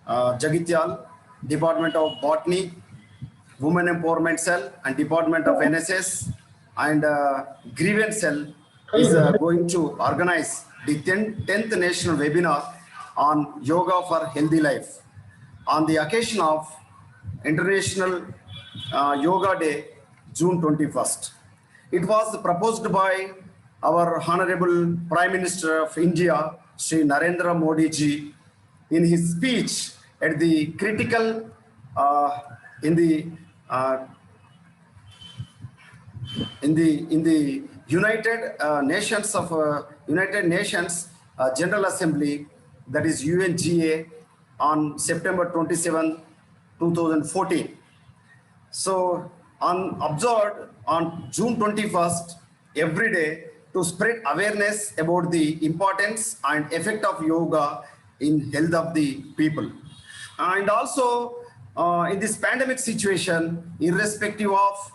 Jagityal, Department of Botany, Women Empowerment Cell, and Department of NSS, and Grievance Cell is going to organize the 10th National Webinar on Yoga for Healthy Life on the occasion of International Yoga Day, June 21st. It was proposed by our Honorable Prime Minister of India, Sri Narendra Modi ji, in his speech at the critical in the United Nations General Assembly, that is UNGA, on September 27, 2014. So observed on June 21st every day to spread awareness about the importance and effect of yoga in health of the people. And also in this pandemic situation, irrespective of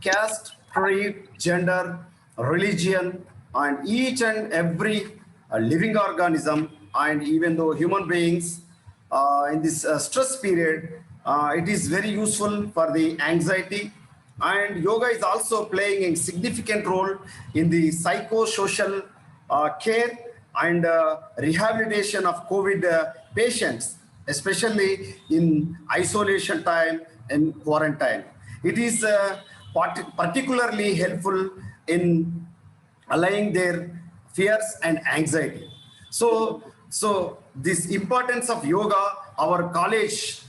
caste, creed, gender, religion, and each and every living organism, and even though human beings in this stress period, it is very useful for the anxiety, and yoga is also playing a significant role in the psychosocial care and rehabilitation of COVID patients, especially in isolation time and quarantine. It is particularly helpful in allaying their fears and anxiety. So this importance of yoga, our college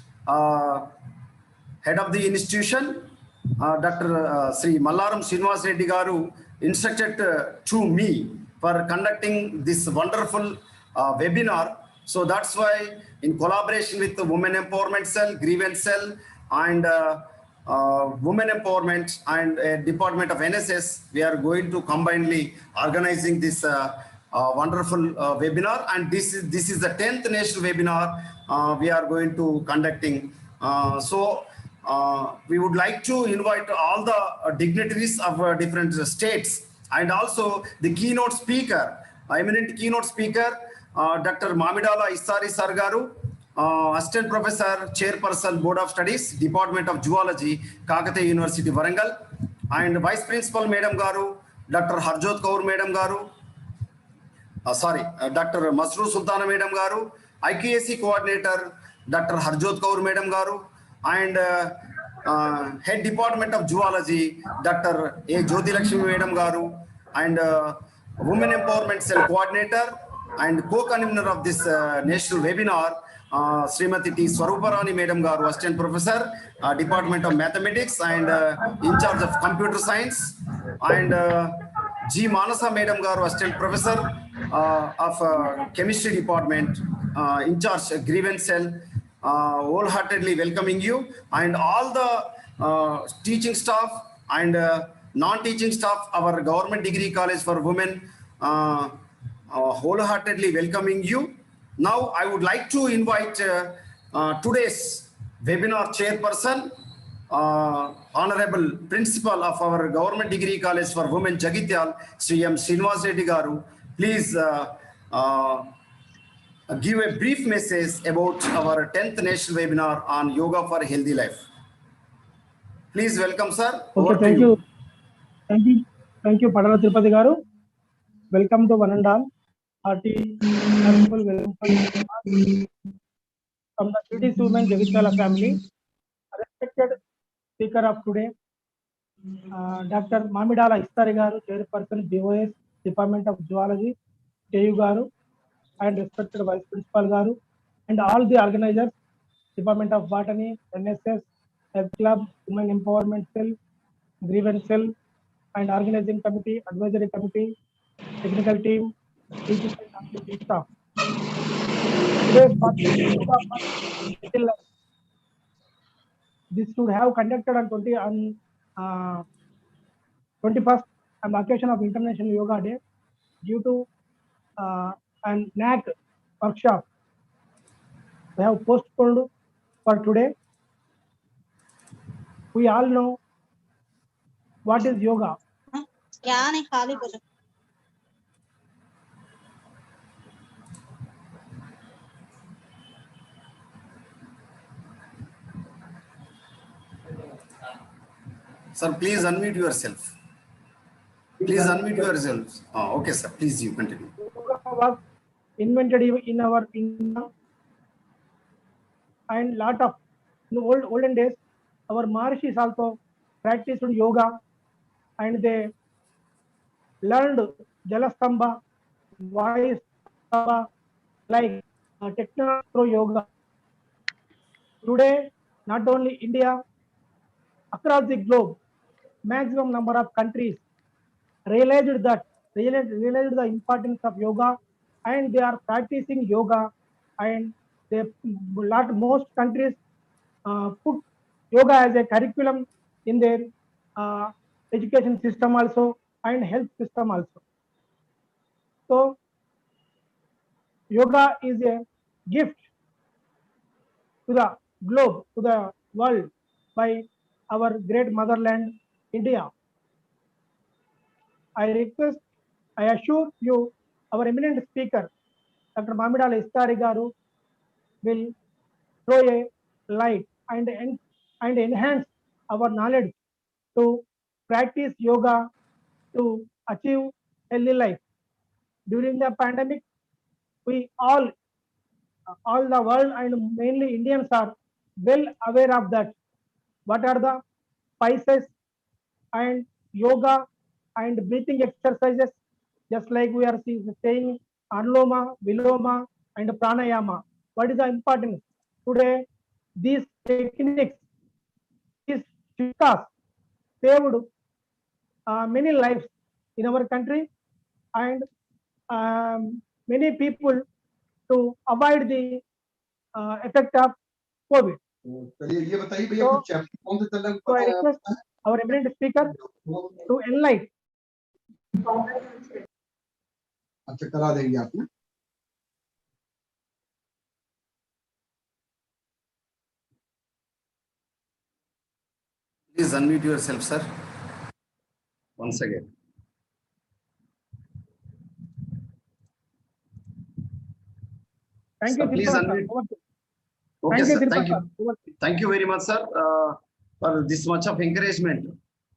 head of the institution, Dr. Sri Mallaram Srinivas Reddy Garu, instructed to me for conducting this wonderful webinar. So that's why, in collaboration with the Women Empowerment Cell, Grievance Cell, and Women Empowerment and Department of NSS, we are going to combinedly organizing this wonderful webinar, and this is the 10th national webinar we are going to conducting. We would like to invite all the dignitaries of different states, and also the keynote speaker, eminent keynote speaker, Dr. Mamidala Issari Sir Garu, Assistant Professor, Chairperson, Board of Studies, Department of Zoology, Kakatiya University, Warangal, and Vice Principal Madam Garu, Dr. Harjot Kaur Madam Garu, Dr. Masroor Sultana Madam Garu, IQAC Coordinator, Dr. Harjot Kaur Madam Garu, and Head Department of Zoology, Dr. A. Jyoti Lakshmi Madam Garu, and Women Empowerment Cell Coordinator and co-convener of this national webinar, Srimati T. Swaruparani Madam Garu, Assistant Professor, Department of Mathematics and in charge of Computer Science, and G. Manasa Madam Garu, Assistant Professor of Chemistry Department, in charge Grievance Cell, wholeheartedly welcoming you, and all the teaching staff and non-teaching staff, our government degree college for women, wholeheartedly welcoming you. Now I would like to invite today's webinar chairperson, Honorable Principal of our Government Degree College for Women, Jagityal, Sri M. Srinivas Reddy Garu. Please give a brief message about our 10th national webinar on yoga for healthy life. Please welcome, sir. Okay, thank you, Padala Tirupati Garu. Welcome to one and all. Hearty, thankful welcome from the British Women Jagityala family. Respected speaker of today, Dr. Mamidala Issari Garu, Chairperson, BOS, Department of Zoology, KU Garu, and respected Vice Principal Garu, and all the organizers, Department of Botany, NSS, Health Club, Women Empowerment Cell, Grievance Cell, and Organizing Committee, Advisory Committee, Technical Team, teaching and teaching staff. Today's this should have conducted on 21st on the occasion of International Yoga Day. Due to an NAC workshop, we have postponed for today. We all know what is yoga. Sir, please unmute yourself. Please unmute yourself. Okay, sir. Please you continue. Yoga was invented in our India, and lot of in olden days, our Maharishis also practiced yoga, and they learned Jalastambha, Vayustambha, like technology through yoga. Today, not only India, across the globe, maximum number of countries realized the importance of yoga, and they are practicing yoga, and they most countries put yoga as a curriculum in their uh, education system also and health system also. So yoga is a gift to the globe, to the world, by our great motherland, India. I assure you, our eminent speaker, Dr. Mamidala Istari Garu, will throw a light and enhance our knowledge to practice yoga to achieve healthy life. During the pandemic, we all the world and mainly Indians are well aware of that. What are the spices and yoga and breathing exercises, just like we are saying Anuloma, Viloma, and Pranayama. What is the importance? Today, these techniques, these shiktas saved many lives in our country, and many people to avoid the effect of COVID. चलिए ये बताइए भैया So, कुछ chapter कौन से चल रहे हैं so I पता है request आपको? our eminent speaker to enlighten. अच्छा करा देंगे आपने Please unmute yourself, sir. Once again. Thank Sir, you, please Dilpal sir. unmute. Over to you. Okay, Thank you, sir. Dilpal Thank you. sir. Over to you. Thank you very much, sir, for this much of encouragement.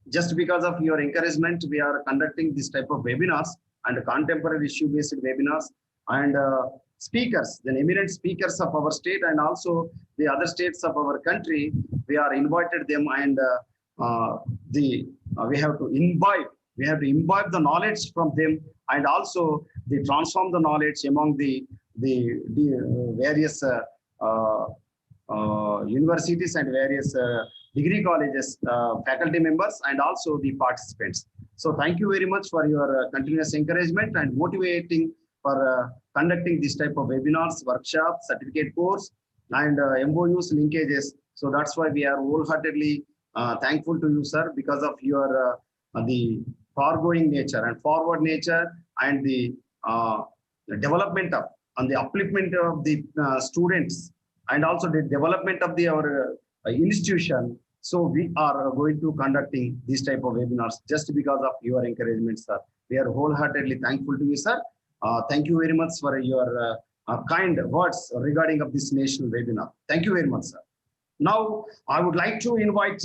Just because of your encouragement, we are conducting this type of webinars and contemporary issue-based webinars, and speakers, the eminent speakers of our state and also the other states of our country. We are invited them, and we have to imbibe the knowledge from them, and also they transform the knowledge among the various universities and various degree colleges, faculty members, and also the participants. So thank you very much for your continuous encouragement and motivating for conducting this type of webinars, workshops, certificate course, and MOUs linkages. So that's why we are wholeheartedly thankful to you, sir, because of your the foregoing nature and forward nature, and the development of and the upliftment of the students, and also the development of our institution. So we are going to conducting this type of webinars just because of your encouragement, sir. We are wholeheartedly thankful to you, sir. Thank you very much for your kind words regarding of this national webinar. Thank you very much, sir. Now, I would like to invite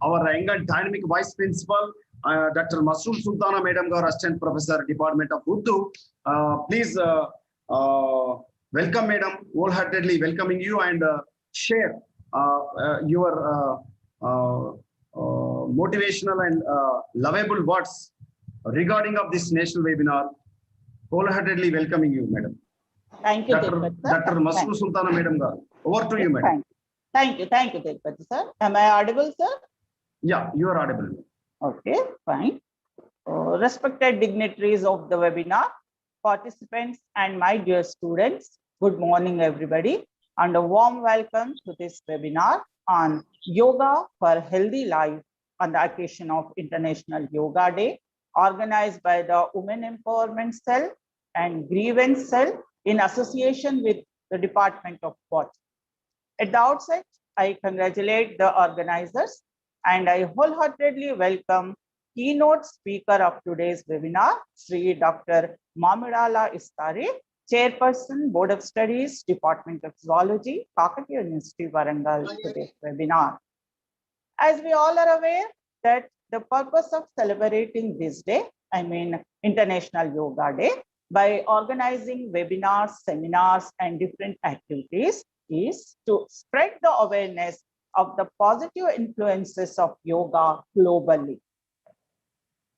our young and dynamic Vice Principal, Dr. Masroor Sultana Madam Gaur, Assistant Professor, Department of Urdu. Please welcome, Madam, wholeheartedly welcoming you, and share your motivational and lovable words regarding of this national webinar. Wholeheartedly welcoming you, Madam. Thank you, Dr. Masroor Sultana Madam Gaur. Over to you, Madam. Thank you, Dilpati sir. Am I audible, sir? Yeah, you are audible. Okay, fine. Respected dignitaries of the webinar, participants, and my dear students, good morning, everybody, and a warm welcome to this webinar on Yoga for Healthy Life on the occasion of International Yoga Day, organized by the Women Empowerment Cell and Grievance Cell in association with the Department of Sport. At the outset, I congratulate the organizers, and I wholeheartedly welcome keynote speaker of today's webinar, Sri Dr. Mamidala Istari, Chairperson, Board of Studies, Department of Zoology, Kakatiya University, Warangal, today's webinar. As we all are aware that the purpose of celebrating this day, I mean International Yoga Day, by organizing webinars, seminars, and different activities is to spread the awareness of the positive influences of yoga globally.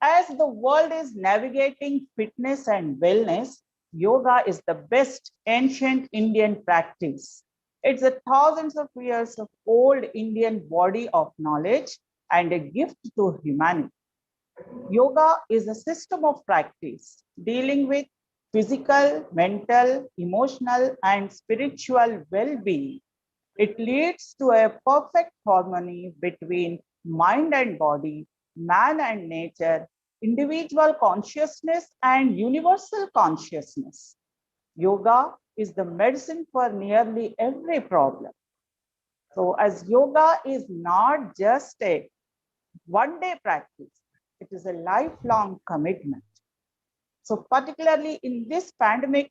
As the world is navigating fitness and wellness, yoga is the best ancient Indian practice. It's a thousands of years of old Indian body of knowledge and a gift to humanity. Yoga is a system of practice dealing with physical, mental, emotional, and spiritual well-being. It leads to a perfect harmony between mind and body, man and nature, individual consciousness and universal consciousness. Yoga is the medicine for nearly every problem. So as yoga is not just a one-day practice, it is a lifelong commitment. So particularly in this pandemic,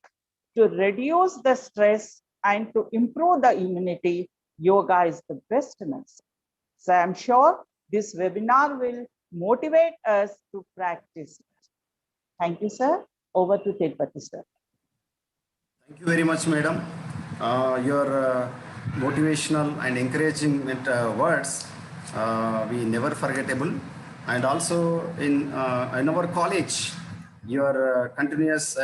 to reduce the stress and to improve the immunity, yoga is the best medicine. So I'm sure this webinar will motivate us to practice it. Thank you, sir. Over to Tirupati, sir. Thank you very much, madam. Your motivational and encouraging words, we never forgettable. And also in our college, your continuous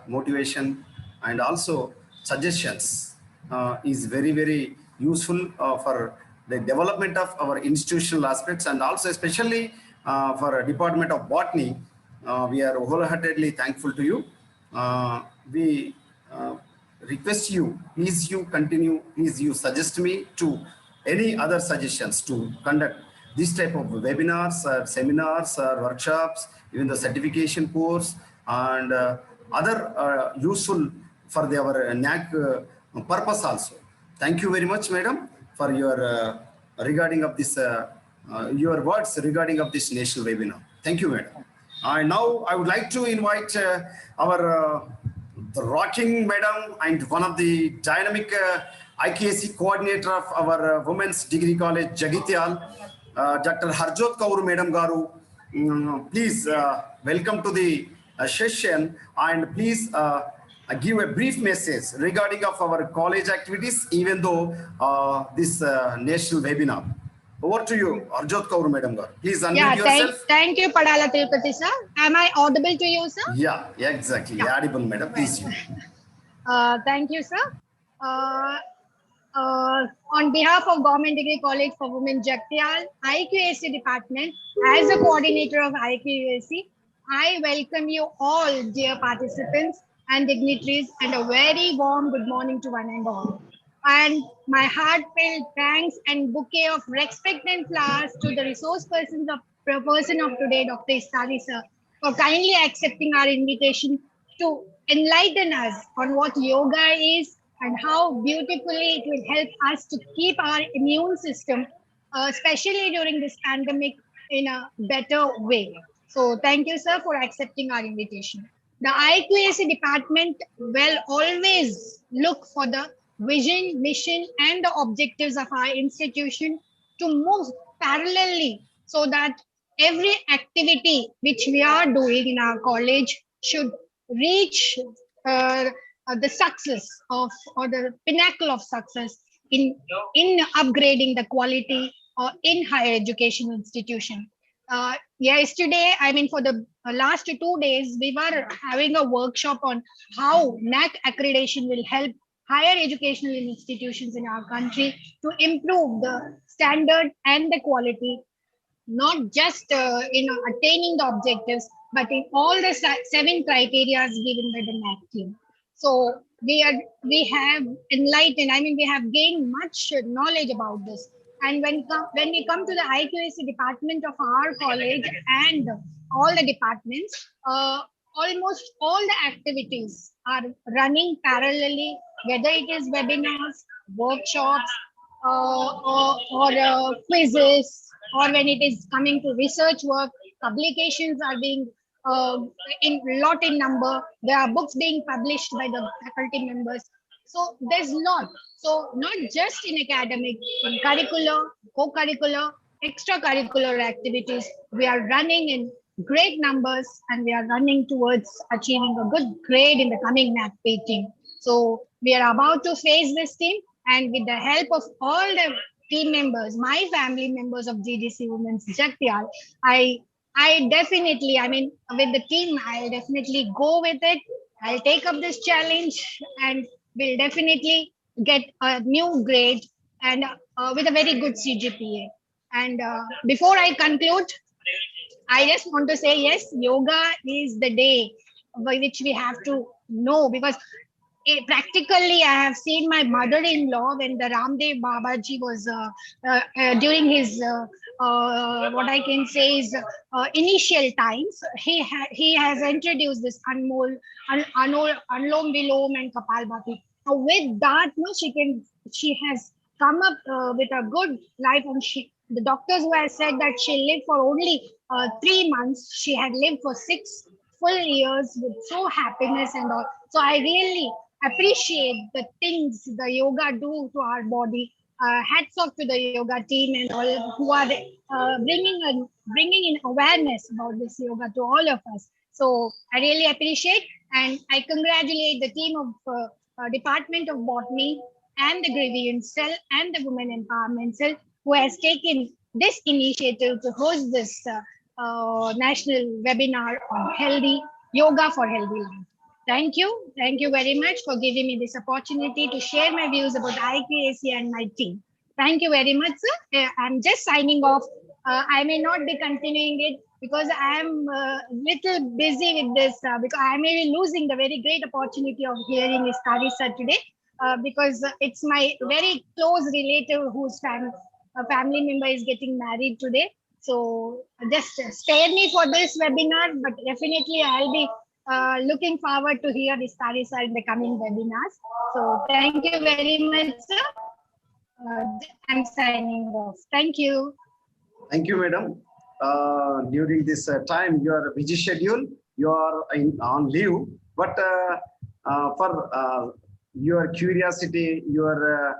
motivation and also suggestions is very, very useful for the development of our institutional aspects, and also especially for Department of Botany. We are wholeheartedly thankful to you. We request you, please you continue, please you suggest me to any other suggestions to conduct this type of webinars or seminars or workshops, even the certification course and other useful for our NAC purpose also. Thank you very much, madam, for your regarding of this, your words regarding of this national webinar. Thank you, madam. And now I would like to invite our the rocking madam and one of the dynamic IKSC coordinator of our Women's Degree College, Jagityal, Dr. Harjot Kaur Madam Garu. Please welcome to the session, and please give a brief message regarding of our college activities, even though this national webinar. Over to you, Harjot Kaur Madam Garu. Please unmute yourself. Thank you, Padala Tirupati sir. Am I audible to you, sir? Yeah, exactly. Yeah. Audible, madam. Please. Thank you, sir. On behalf of Government Degree College for Women, Jagityal, IQAC department, as a coordinator of IQAC, I welcome you all, dear participants and dignitaries, and a very warm good morning to one and all. And my heartfelt thanks and bouquet of respect and flowers to the resource person of today, Dr. Istari sir, for kindly accepting our invitation to enlighten us on what yoga is and how beautifully it will help us to keep our immune system, especially during this pandemic, in a better way. So thank you, sir, for accepting our invitation. The IQAC department will always look for the vision, mission, and the objectives of our institution to move parallelly so that every activity which we are doing in our college should reach the success of, or the pinnacle of success in upgrading the quality in higher education institution. Yesterday, I mean, for the last 2 days, we were having a workshop on how NAC accreditation will help higher educational institutions in our country to improve the standard and the quality, not just attaining the objectives, but in all the 7 criteria given by the NAC team. So we have enlightened, I mean, we have gained much knowledge about this. And when we come to the IQAC department of our college and all the departments, almost all the activities are running parallelly, whether it is webinars, workshops, or quizzes, or when it is coming to research work, publications are being in number. There are books being published by the faculty members. So there's lot. So not just in academic, in curricular, co-curricular, extracurricular activities. We are running in great numbers and we are running towards achieving a good grade in the coming NAC team. So we are about to face this team, and with the help of all the team members, my family members of GDC Women's Jagtial, I definitely, I mean, with the team, I'll definitely go with it. I'll take up this challenge and will definitely get a new grade and with a very good CGPA. And before I conclude, I just want to say yes, yoga is the day by which we have to know, because practically I have seen my mother-in-law when the Ramdev Babaji was during his what I can say is initial times. He has introduced this Anlom Vilom and Kapalbhati. With that, no, she has come up with a good life, and the doctors who have said that she lived for only 3 months, she had lived for 6 full years with so happiness and all. So I really appreciate the things the yoga do to our body. Hats off to the yoga team and all who are bringing in awareness about this yoga to all of us. So I really appreciate, and I congratulate the team of Department of Botany and the Grievance Cell and the Women Empowerment Cell who has taken this initiative to host this national webinar on healthy yoga for healthy life. Thank you. Thank you very much for giving me this opportunity to share my views about IQAC and my team. Thank you very much, sir. I'm just signing off. I may not be continuing it because I am little busy with this because I may be losing the very great opportunity of hearing this Karisa today because it's my very close relative whose family member is getting married today. So just spare me for this webinar, but definitely I'll be looking forward to hear this Karisa in the coming webinars. So thank you very much, sir. I'm signing off. Thank you. Thank you, madam. During this time, your busy schedule, you are on leave, but for your curiosity, your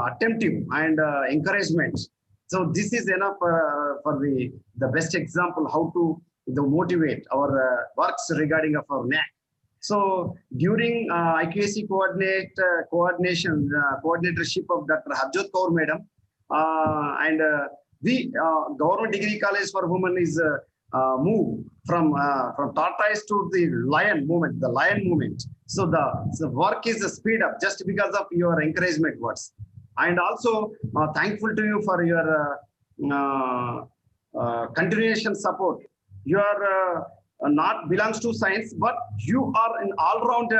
attentive and encouragement. So this is enough for the best example how to motivate our works regarding of our NAC. So during IQAC coordinatorship of Dr. Harjot Kaur madam and the Government Degree College for Women is moved from tortoise to the lion movement, the lion movement. So the work is speed up just because of your encouragement words. And also thankful to you for your continuation support. You are not belongs to science, but you are an all-round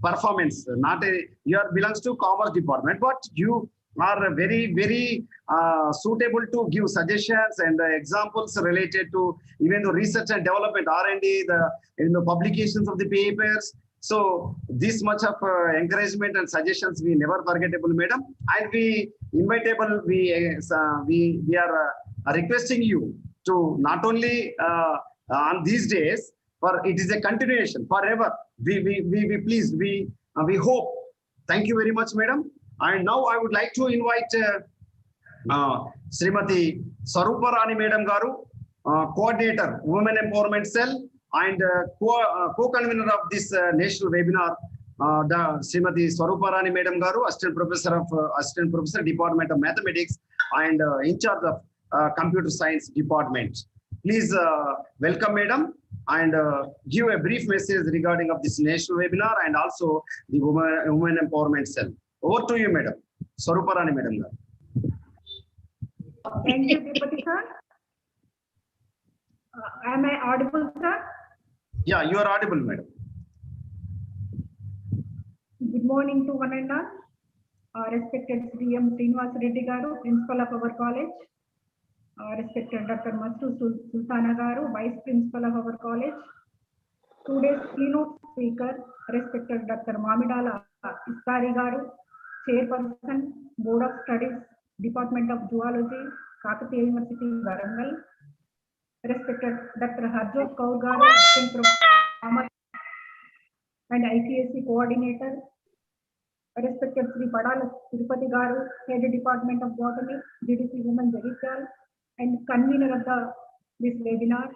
performance. Not a you are belongs to commerce department, but you are very suitable to give suggestions and examples related to even the research and development, R&D, the publications of the papers. So this much of encouragement and suggestions we never forgettable, madam. And we invitable, we are requesting you to not only on these days, for it is a continuation forever. We please, we hope. Thank you very much, madam. And now I would like to invite Srimati Swarupa Rani Madam Garu, Coordinator, Women Empowerment Cell, and co-convener of this national webinar, Srimati Swarupa Rani Madam Garu, Assistant Professor, Department of Mathematics, and in charge of Computer Science Department. Please welcome, Madam, and give a brief message regarding of this national webinar and also the Women Empowerment Cell. Over to you, Madam. Swarupa Rani Madam. Thank you, Deputy Sir. Am I audible, sir? Yeah, you are audible, Madam. Good morning to one and all. Respected CM Srinivas Reddy Garu, Principal of our college. Respected Dr. Mastu Sultana Garu, Vice Principal of our college. Today's keynote speaker, respected Dr. Mamidala Istari Garu, Chairperson, Board of Studies, Department of Zoology, Kakatiya University, Warangal. Respected Dr. Harjot Kaur Garu, Assistant Professor and IQAC Coordinator. Respected Sri Padala Tirupati Garu, Head Department of Botany, GDC Women Jagtial. and convener of this webinar.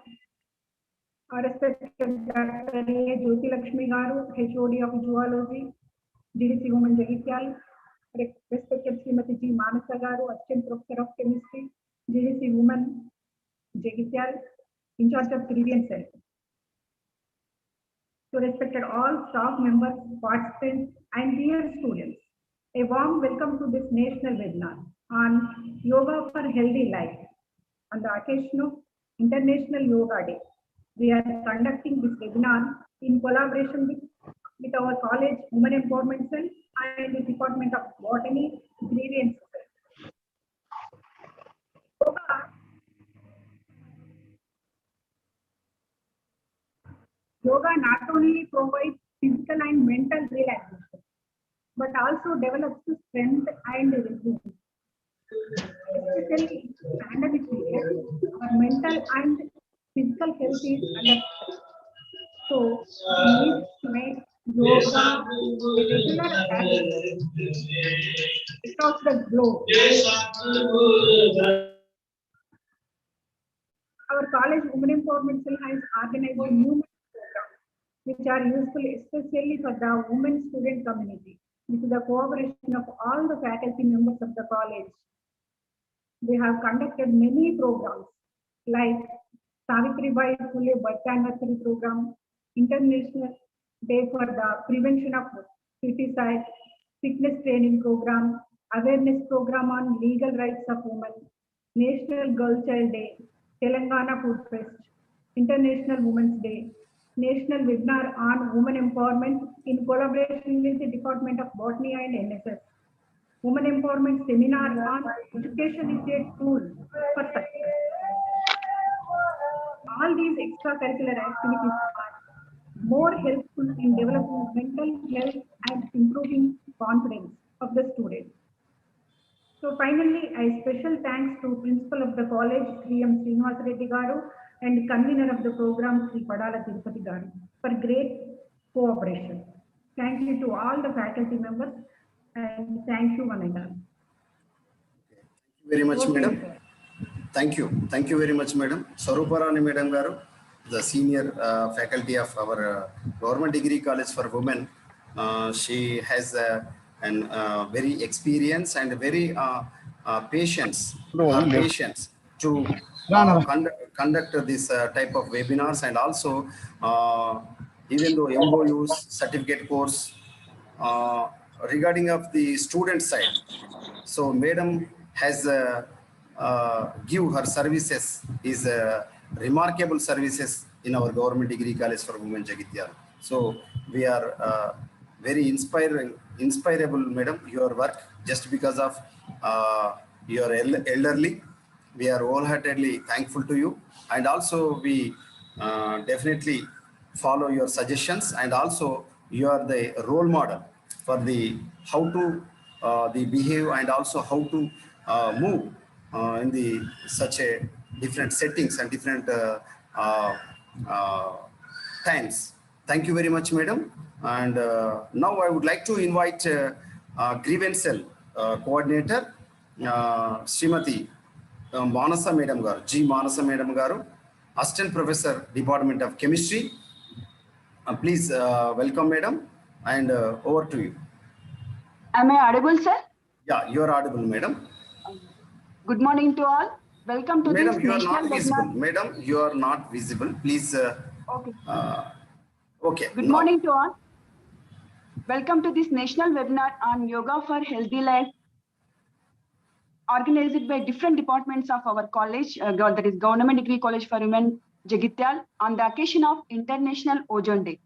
Our respected Dr. A. Jyoti Lakshmi Garu, HOD of Zoology, GDC Women Jagityal. Respected Srimati G. Manasa Garu, Assistant Professor of Chemistry, GDC Women Jagityal, in charge of grievance cell. So respected all staff members, participants, and dear students, a warm welcome to this national webinar on Yoga for Healthy Life. On the occasion of International Yoga Day, we are conducting this webinar in collaboration with our college Women Empowerment Cell and the Department of Botany Grievance Cell. Yoga not only provides physical and mental relaxation, but also develops strength and resilience. Especially in the pandemic period, our mental and physical health is under stress. So, we need to make yoga a regular activity across the globe. Our college Women Empowerment Cell has organized numerous programs which are useful especially for the women student community. With the cooperation of all the faculty members of the college, we have conducted many programs like Savitribai Phule Birth Anniversary Program, International Day for the Prevention of Suicide, Fitness Training Program, Awareness Program on Legal Rights of Women, National Girl Child Day, Telangana Food Fest, International Women's Day, National Webinar on Women Empowerment in collaboration with the Department of Botany and NSS. Women Empowerment Seminar on Education is a Tool for Success. All these extracurricular activities are more helpful in developing mental health and improving confidence of the students. So finally, a special thanks to Principal of the College, Sri M. Srinivas Reddy Garu, and Convener of the program, Sri Padala Tirupati Garu, for great cooperation. Thank you to all the faculty members, and thank you, one and all. Thank you very much, Okay, madam. sir. Thank you very much, madam. Saruparani Madam Garu, the senior faculty of our Government Degree College for Women. She has an very experience and very patience to conduct this type of webinars, and also even though MOUs, certificate course regarding of the student side. So madam has give her services is remarkable services in our Government Degree College for Women Jagityal. So we are very inspirable, madam, your work, just because of your elderly. We are wholeheartedly thankful to you, and also we definitely follow your suggestions, and also you are the role model for the how to the behave, and also how to move in the such a different settings and different times. Thank you very much, madam. And now I would like to invite grievance cell coordinator Srimati Manasa Madam Garu, G. Manasa Madam Garu, Assistant Professor, Department of Chemistry. Please welcome, madam, and over to you. Am I audible, sir? Yeah, you are audible, madam. Good morning to all. Welcome to Madam, this you are national not visible. webinar. Madam, you are not visible. Please. Okay. Okay. Good now. morning to all. Welcome to this national webinar on Yoga for Healthy Life, organized by different departments of our college, that is Government Degree College for Women Jagityal, on the occasion of International Ozone Day.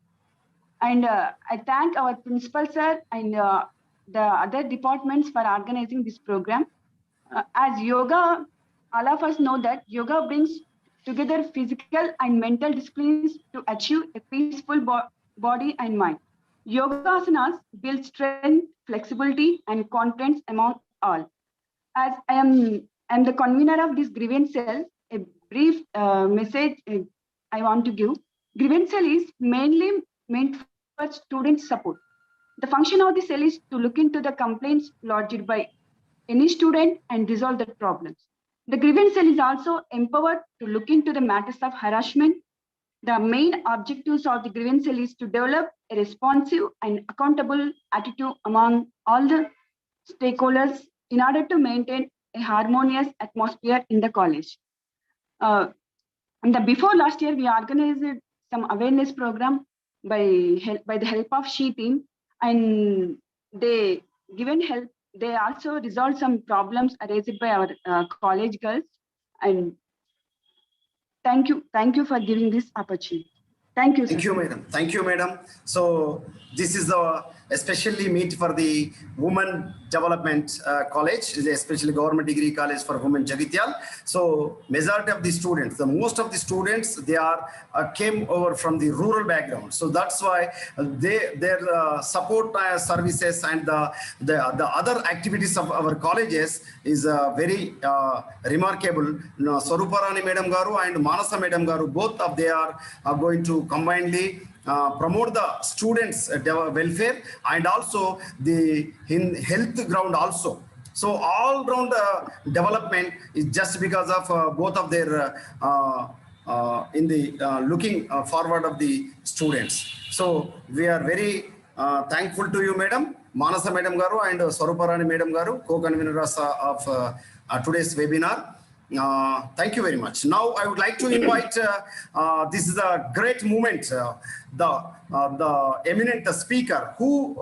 And I thank our principal sir and the other departments for organizing this program. As yoga, all of us know that yoga brings together physical and mental disciplines to achieve a peaceful body and mind. Yoga asanas build strength, flexibility, and confidence among all. As I am the convener of this grievance cell, a brief message I want to give. Grievance cell is mainly meant for student support. The function of the cell is to look into the complaints lodged by any student and resolve the problems. The grievance cell is also empowered to look into the matters of harassment. The main objectives of the grievance cell is to develop a responsive and accountable attitude among all the stakeholders in order to maintain a harmonious atmosphere in the college. Before last year, we organized some awareness program by the help of SHE team, and they given help. They also resolved some problems raised by our college girls. And thank you for giving this opportunity. Thank you, sir. Thank you, madam. Thank you, madam. So this is especially meet for the Women Development College, especially Government Degree College for Women Jagityal. So majority of the students, the most of the students, they are came over from the rural background. So that's why their support services and the other activities of our colleges is very remarkable. Swaruparani Madam Garu and Manasa Madam Garu, both of they are going to combinedly promote the students' welfare and also the health ground also. So all round development is just because of both of their in the looking forward of the students. So we are very thankful to you, madam, Manasa Madam Garu and Swaruparani Madam Garu, co-conveners of today's webinar. Thank you very much. Now I would like to invite, this is a great moment, the eminent speaker who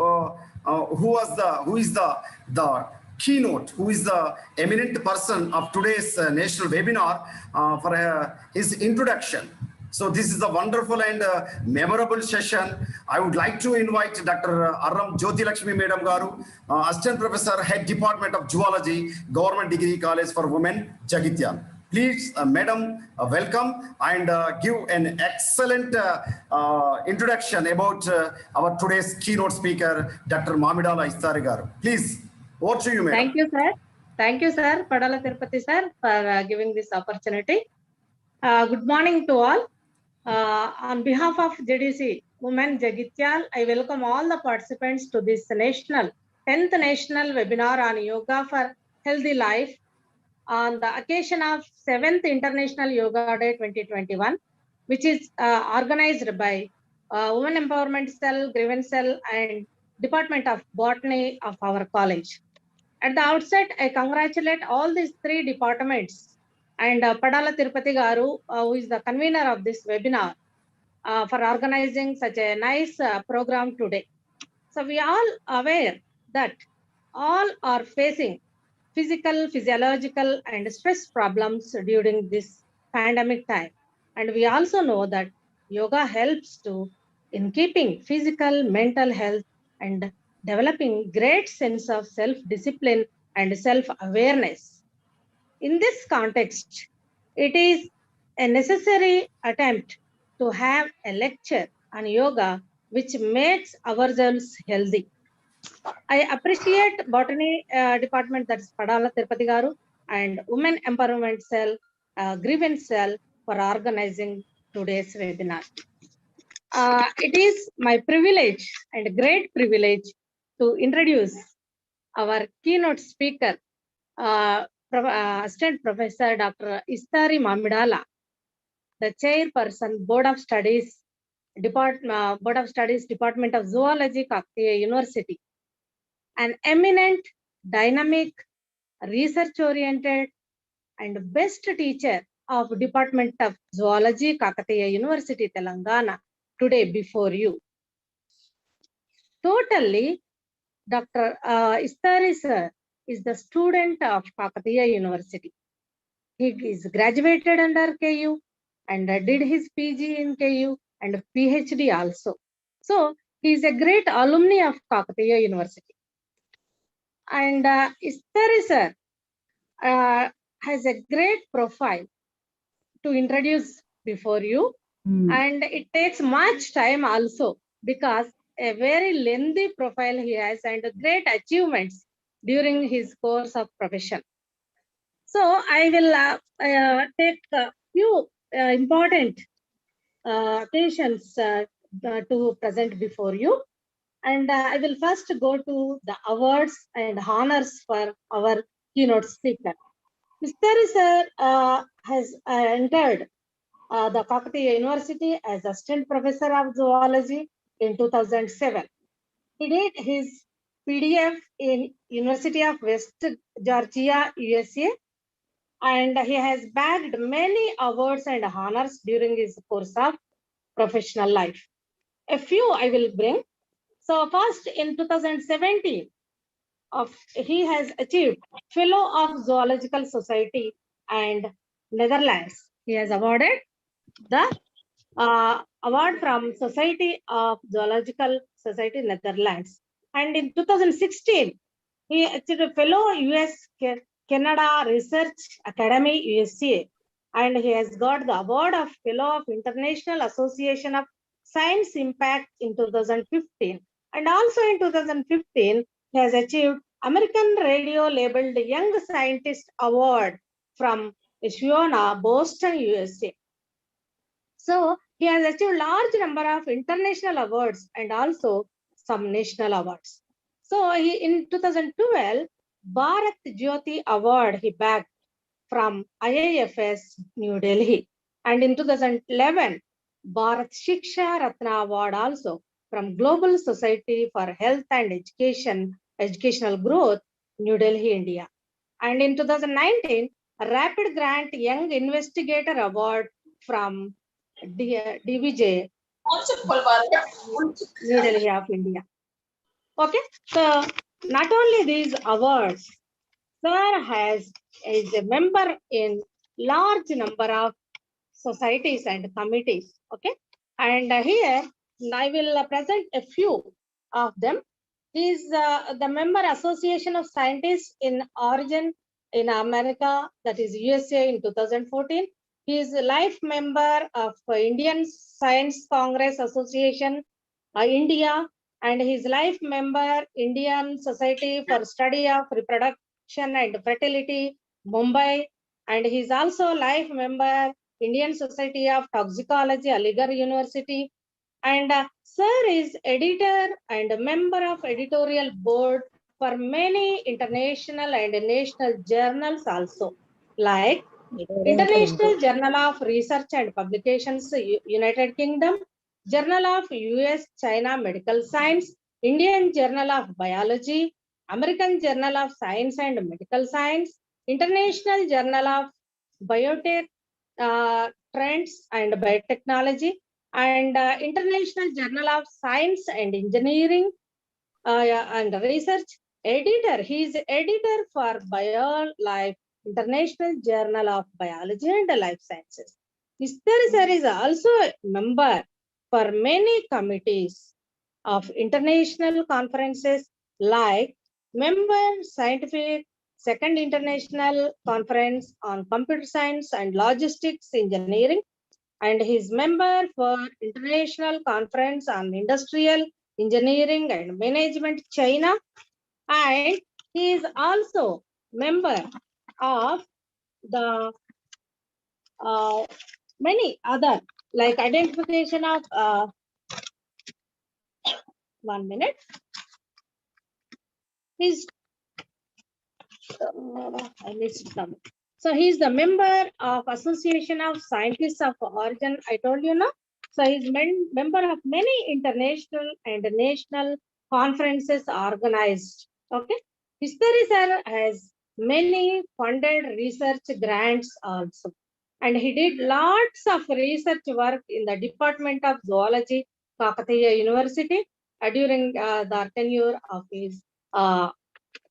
is the keynote, who is the eminent person of today's national webinar for his introduction. So this is a wonderful and memorable session. I would like to invite Dr. Arram Jyoti Lakshmi Madam Garu, Assistant Professor, Head Department of Zoology, Government Degree College for Women, Jagityal. Please, Madam, welcome and give an excellent introduction about our today's keynote speaker, Dr. Mamidala Istari Garu. Please, over to you, Madam. Thank you, sir. Thank you, sir, Padala Tirupati, sir, for giving this opportunity. Good morning to all. On behalf of JDC Women Jagityal, I welcome all the participants to this 10th National Webinar on Yoga for Healthy Life on the occasion of 7th International Yoga Day 2021, which is organized by Women Empowerment Cell, Grievance Cell, and Department of Botany of our college. At the outset, I congratulate all these three departments and Padala Tirupati Garu, who is the convener of this webinar, for organizing such a nice program today. So we are all aware that all are facing physical, physiological, and stress problems during this pandemic time. And we also know that yoga helps in keeping physical, mental health and developing great sense of self-discipline and self-awareness. In this context, it is a necessary attempt to have a lecture on yoga which makes ourselves healthy. I appreciate Botany Department, that's Padala Tirupati Garu, and Women Empowerment Cell, Grievance Cell for organizing today's webinar. It is my privilege and great privilege to introduce our keynote speaker, Assistant Professor Dr. Istari Mamidala, the Chairperson, Board of Studies, Department of Zoology, Kakatiya University, an eminent, dynamic, research-oriented, and best teacher of Department of Zoology, Kakatiya University, Telangana, today before you. Totally, Dr. Istari sir is the student of Kakatiya University. He is graduated under KU and did his PG in KU and PhD also. So he is a great alumni of Kakatiya University. And Istari sir has a great profile to introduce before you. And it takes much time also because a very lengthy profile he has and great achievements during his course of profession. So I will take a few important occasions to present before you. And I will first go to the awards and honors for our keynote speaker. Mr. Sir has entered the Kakatiya University as Assistant Professor of Zoology in 2007. He did his PDF in University of West Georgia, USA, and he has bagged many awards and honors during his course of professional life. A few I will bring. So first in 2017, he has achieved Fellow of Zoological Society and Netherlands. He has awarded the award from Society of Zoological Society Netherlands. And in 2016, he achieved a Fellow US Canada Research Academy USA, and he has got the award of Fellow of International Association of Science Impact in 2015. And also in 2015, he has achieved American Radio labeled Young Scientist Award from Shiona, Boston, USA. So he has achieved large number of international awards and also some national awards. So in 2012, Bharat Jyoti Award he bagged from IIFS New Delhi. And in 2011, Bharat Shiksha Ratna Award also from Global Society for Health and Educational Growth, New Delhi, India. And in 2019, a Rapid Grant Young Investigator Award from DVJ, New Delhi of India. Okay, so not only these awards, Sir is a member in large number of societies and committees. Okay, and here I will present a few of them. He is the member Association of Scientists in Origin in America, that is USA, in 2014. He is a life member of Indian Science Congress Association, India, and he is life member Indian Society for Study of Reproduction and Fertility, Mumbai, and he is also life member Indian Society of Toxicology, Aligarh University. And Sir is editor and a member of editorial board for many international and national journals also, like International Journal of Research and Publications, United Kingdom, Journal of US-China Medical Science, Indian Journal of Biology, American Journal of Science and Medical Science, International Journal of Biotech Trends and Biotechnology, and International Journal of Science and Engineering and Research. Editor, he is editor for BioLife, International Journal of Biology and Life Sciences. Mr. Sir is also a member for many committees of international conferences, like member scientific Second International Conference on Computer Science and Logistics Engineering, and he is member for International Conference on Industrial Engineering and Management, China, and he is also member of the many other, like identification of 1 minute. He's I missed some. So he's the member of Association of Scientists of Origin. I told you now. So he's member of many international and national conferences organized. Okay. History Sir has many funded research grants also. And he did lots of research work in the Department of Zoology, Kakatiya University, during the tenure of his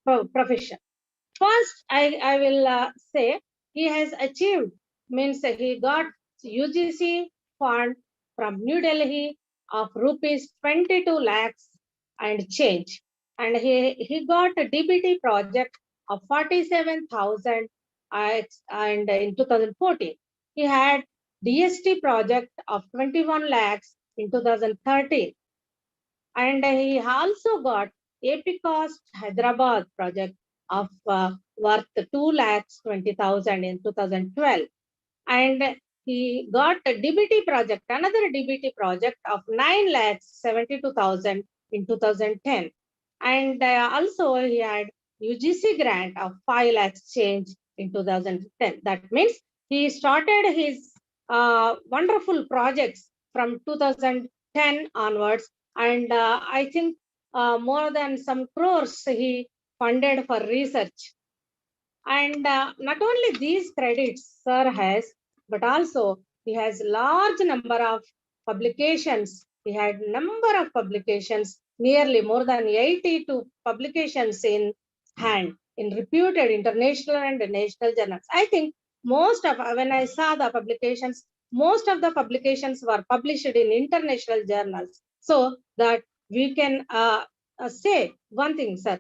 profession. First, I will say he has achieved, means he got UGC fund from New Delhi of rupees 22 lakhs and change. And he got a DBT project of 47,000 and in 2014. He had DST project of 21 lakhs in 2013. And he also got APCOST Hyderabad project of worth 2,20,000 in 2012. And he got a DBT project, another DBT project of 9,72,000 in 2010. And also he had UGC grant of 5 lakhs change in 2010. That means he started his wonderful projects from 2010 onwards, and I think more than some crores he funded for research. And not only these credits sir has, but also he has large number of publications. He had number of publications, nearly more than 82 publications in hand in reputed international and national journals. I think most of, when I saw the publications, most of the publications were published in international journals. So that we can say one thing, sir.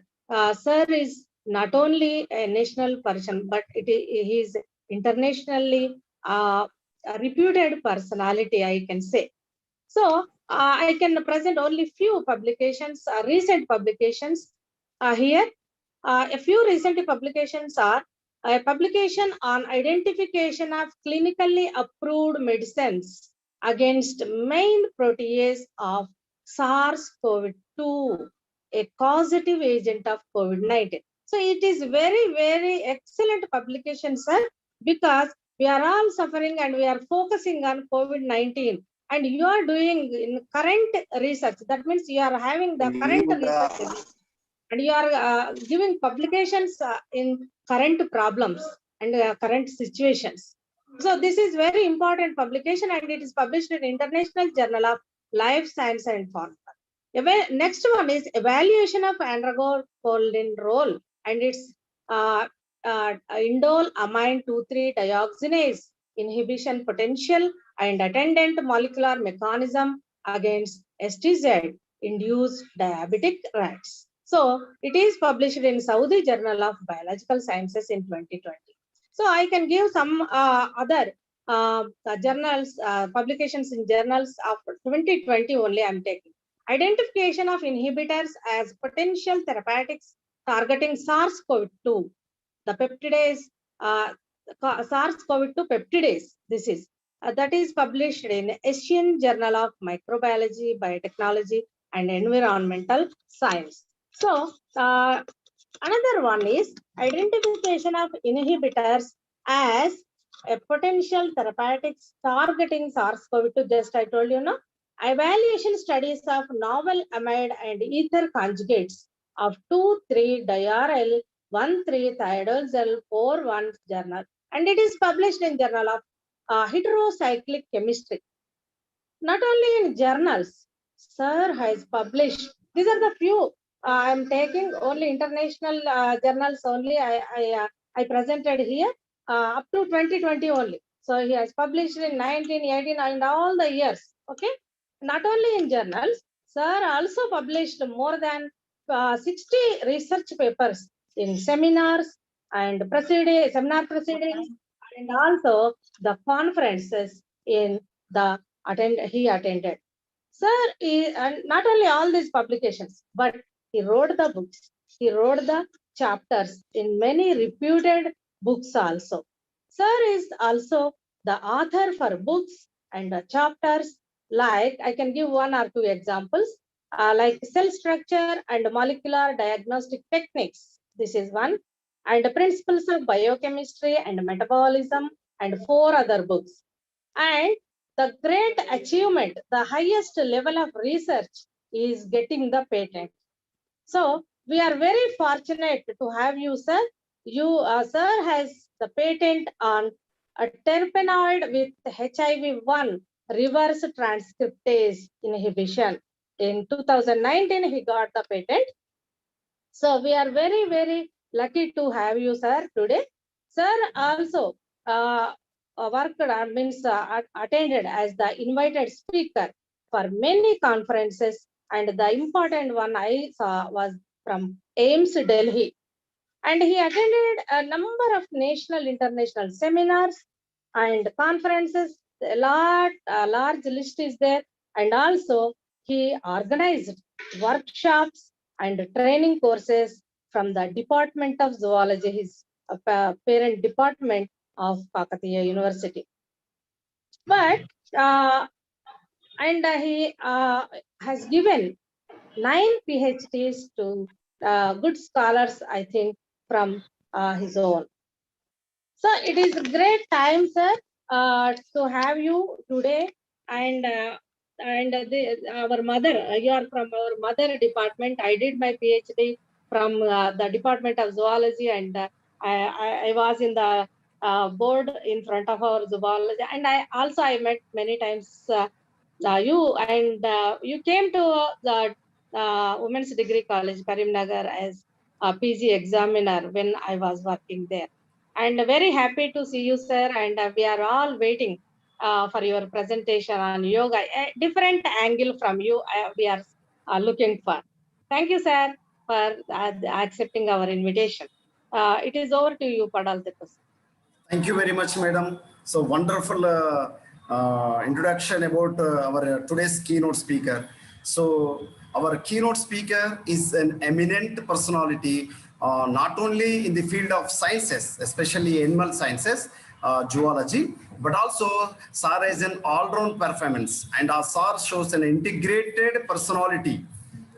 Sir is not only a national person, but he is internationally a reputed personality, I can say. So I can present only few publications, recent publications here. A few recent publications are a publication on identification of clinically approved medicines against main protease of SARS-CoV-2, a causative agent of COVID-19. So it is very, very excellent publication, sir, because we are all suffering and we are focusing on COVID-19. And you are doing in current research. That means you are having the current research and you are giving publications in current problems and current situations. So this is very important publication, and it is published in International Journal of Life Science and Pharma. Next one is evaluation of androgoldinrole and its indole amine 2,3 dioxinase inhibition potential and attendant molecular mechanism against STZ induced diabetic rats. So it is published in Saudi Journal of Biological Sciences in 2020. So I can give some other journals, publications in journals of 2020 only I am taking. Identification of inhibitors as potential therapeutics targeting SARS-CoV-2. The peptidase, SARS-CoV-2 peptidase, this is. That is published in Asian Journal of Microbiology, Biotechnology and Environmental Science. So another one is identification of inhibitors as a potential therapeutics targeting SARS-CoV-2. Just I told you, no? Evaluation studies of novel amide and ether conjugates of 2,3-diaryl 1,3-thiodolzal 4,1 journal, and it is published in Journal of Heterocyclic Chemistry. Not only in journals, sir has published. These are the few. I am taking only international journals only. I presented here up to 2020 only. So he has published in 1918 and all the years. Okay. Not only in journals, sir also published more than 60 research papers in seminars and seminar proceedings, and also the conferences in the he attended. Sir, and not only all these publications, but he wrote the books. He wrote the chapters in many reputed books also. Sir is also the author for books and chapters, like I can give one or two examples, like cell structure and molecular diagnostic techniques. This is one. And principles of biochemistry and metabolism, and 4 other books. And the great achievement, the highest level of research is getting the patent. So we are very fortunate to have you, sir. You, sir, has the patent on a terpenoid with HIV-1 reverse transcriptase inhibition. In 2019, he got the patent. So we are very, very lucky to have you, sir, today. Sir also attended as the invited speaker for many conferences, and the important one I saw was from AIIMS Delhi. And he attended a number of national, international seminars and conferences. A large list is there. And also he organized workshops and training courses from the Department of Zoology, his parent department of Kakatiya University. But he has given 9 PhDs to good scholars, I think, from his own. So it is a great time, sir, to have you today. And our mother, you are from our mother department. I did my PhD from the Department of Zoology, and I was in the board in front of our zoology. And I met many times you, and you came to the Women's Degree College, Karimnagar, as a PG examiner when I was working there. And very happy to see you, sir. And we are all waiting for your presentation on yoga. A different angle from you, we are looking for. Thank you, sir, for accepting our invitation. It is over to you, Padal Tirupati. Thank you very much, madam. So wonderful introduction about our today's keynote speaker. So our keynote speaker is an eminent personality, not only in the field of sciences, especially animal sciences, zoology, but also Sir is an all-round performance, and our Sir shows an integrated personality.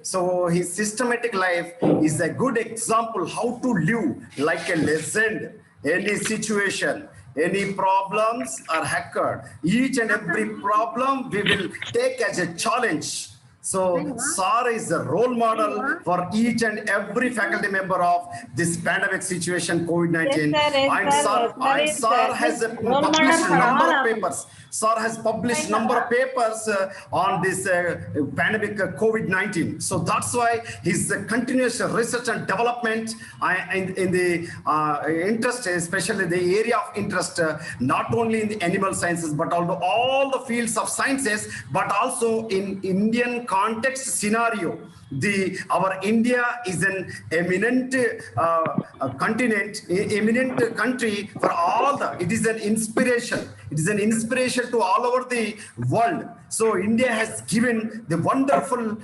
So his systematic life is a good example how to live like a legend. Any situation, any problems are occurred. Each and every problem we will take as a challenge. So Sir is a role model for each and every faculty member of this pandemic situation, COVID-19. And Sir has published number of papers. Sir has published number of papers on this pandemic COVID-19. So that's why his continuous research and development in the interest, especially the area of interest, not only in the animal sciences, but also all the fields of sciences, but also in Indian context scenario. Our India is an eminent continent, eminent country for all it is an inspiration. It is an inspiration to all over the world. So India has given the wonderful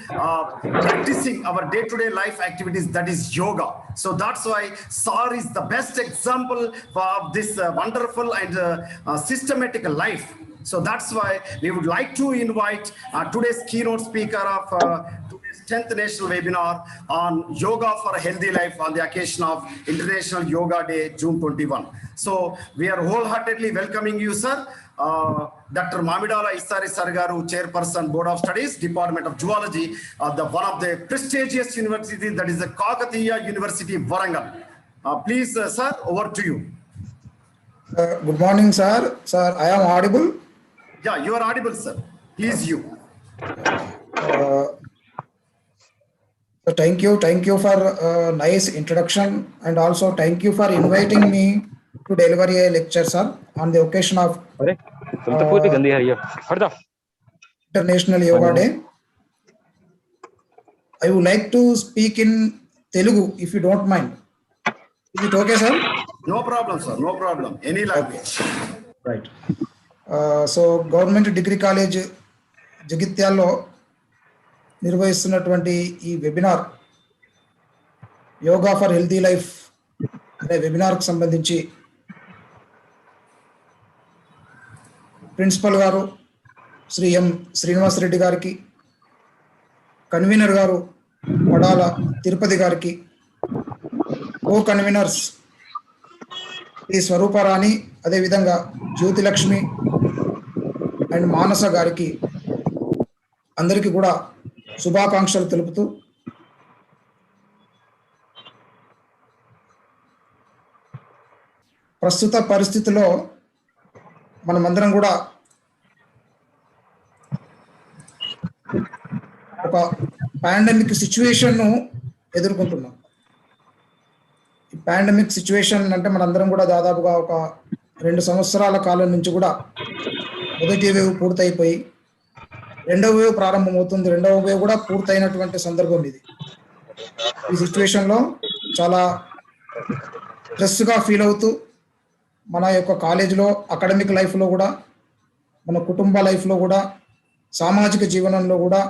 practicing our day-to-day life activities, that is yoga. So that's why Sir is the best example of this wonderful and systematic life. So that's why we would like to invite today's keynote speaker of today's 10th National Webinar on Yoga for a Healthy Life on the occasion of International Yoga Day, June 21. So we are wholeheartedly welcoming you, sir. Dr. Mamidala Istari Sir Garu, Chairperson, Board of Studies, Department of Zoology, one of the prestigious universities, that is the Kakatiya University, Warangal. Please, sir, over to you. Good morning, sir. Sir, I am audible? Yeah, you are audible, sir. Please, you. So thank you for nice introduction, and also thank you for inviting me to deliver a lecture, sir, on the occasion of International Yoga Day. I would like to speak in Telugu, if you don't mind. Is it okay, sir? No problem, sir. No problem. Any language. Right. So Government Degree College జగిత్యాల్లో నిర్వహిస్తున్నటువంటి ఈ webinar yoga for healthy life అనే వెబినార్కు సంబంధించి principal గారు శ్రీ ఎం శ్రీనివాస్ రెడ్డి గారికి, convener గారు పడాల తిరుపతి గారికి, కో conveners ఈ స్వరూపరాణి, అదేవిధంగా జ్యోతిలక్ష్మి అండ్ మానస గారికి అందరికీ కూడా శుభాకాంక్షలు తెలుపుతూ, ప్రస్తుత పరిస్థితిలో మనమందరం కూడా ఒక పాండమిక్ సిచ్యువేషన్ను ఎదుర్కొంటున్నాం. ఈ పాండమిక్ సిచ్యువేషన్ అంటే మనందరం కూడా దాదాపుగా ఒక 2 సంవత్సరాల కాలం నుంచి కూడా మొదటి వేవ్ పూర్తయిపోయి రెండవ వేవ్ ప్రారంభమవుతుంది. రెండవ వేవ్ కూడా పూర్తయినటువంటి సందర్భం ఇది. ఈ సిచ్యువేషన్లో చాలా స్ట్రెస్గా ఫీల్ అవుతూ మన యొక్క కాలేజీలో, అకాడమిక్ లైఫ్లో కూడా, మన కుటుంబ లైఫ్లో కూడా, సామాజిక జీవనంలో కూడా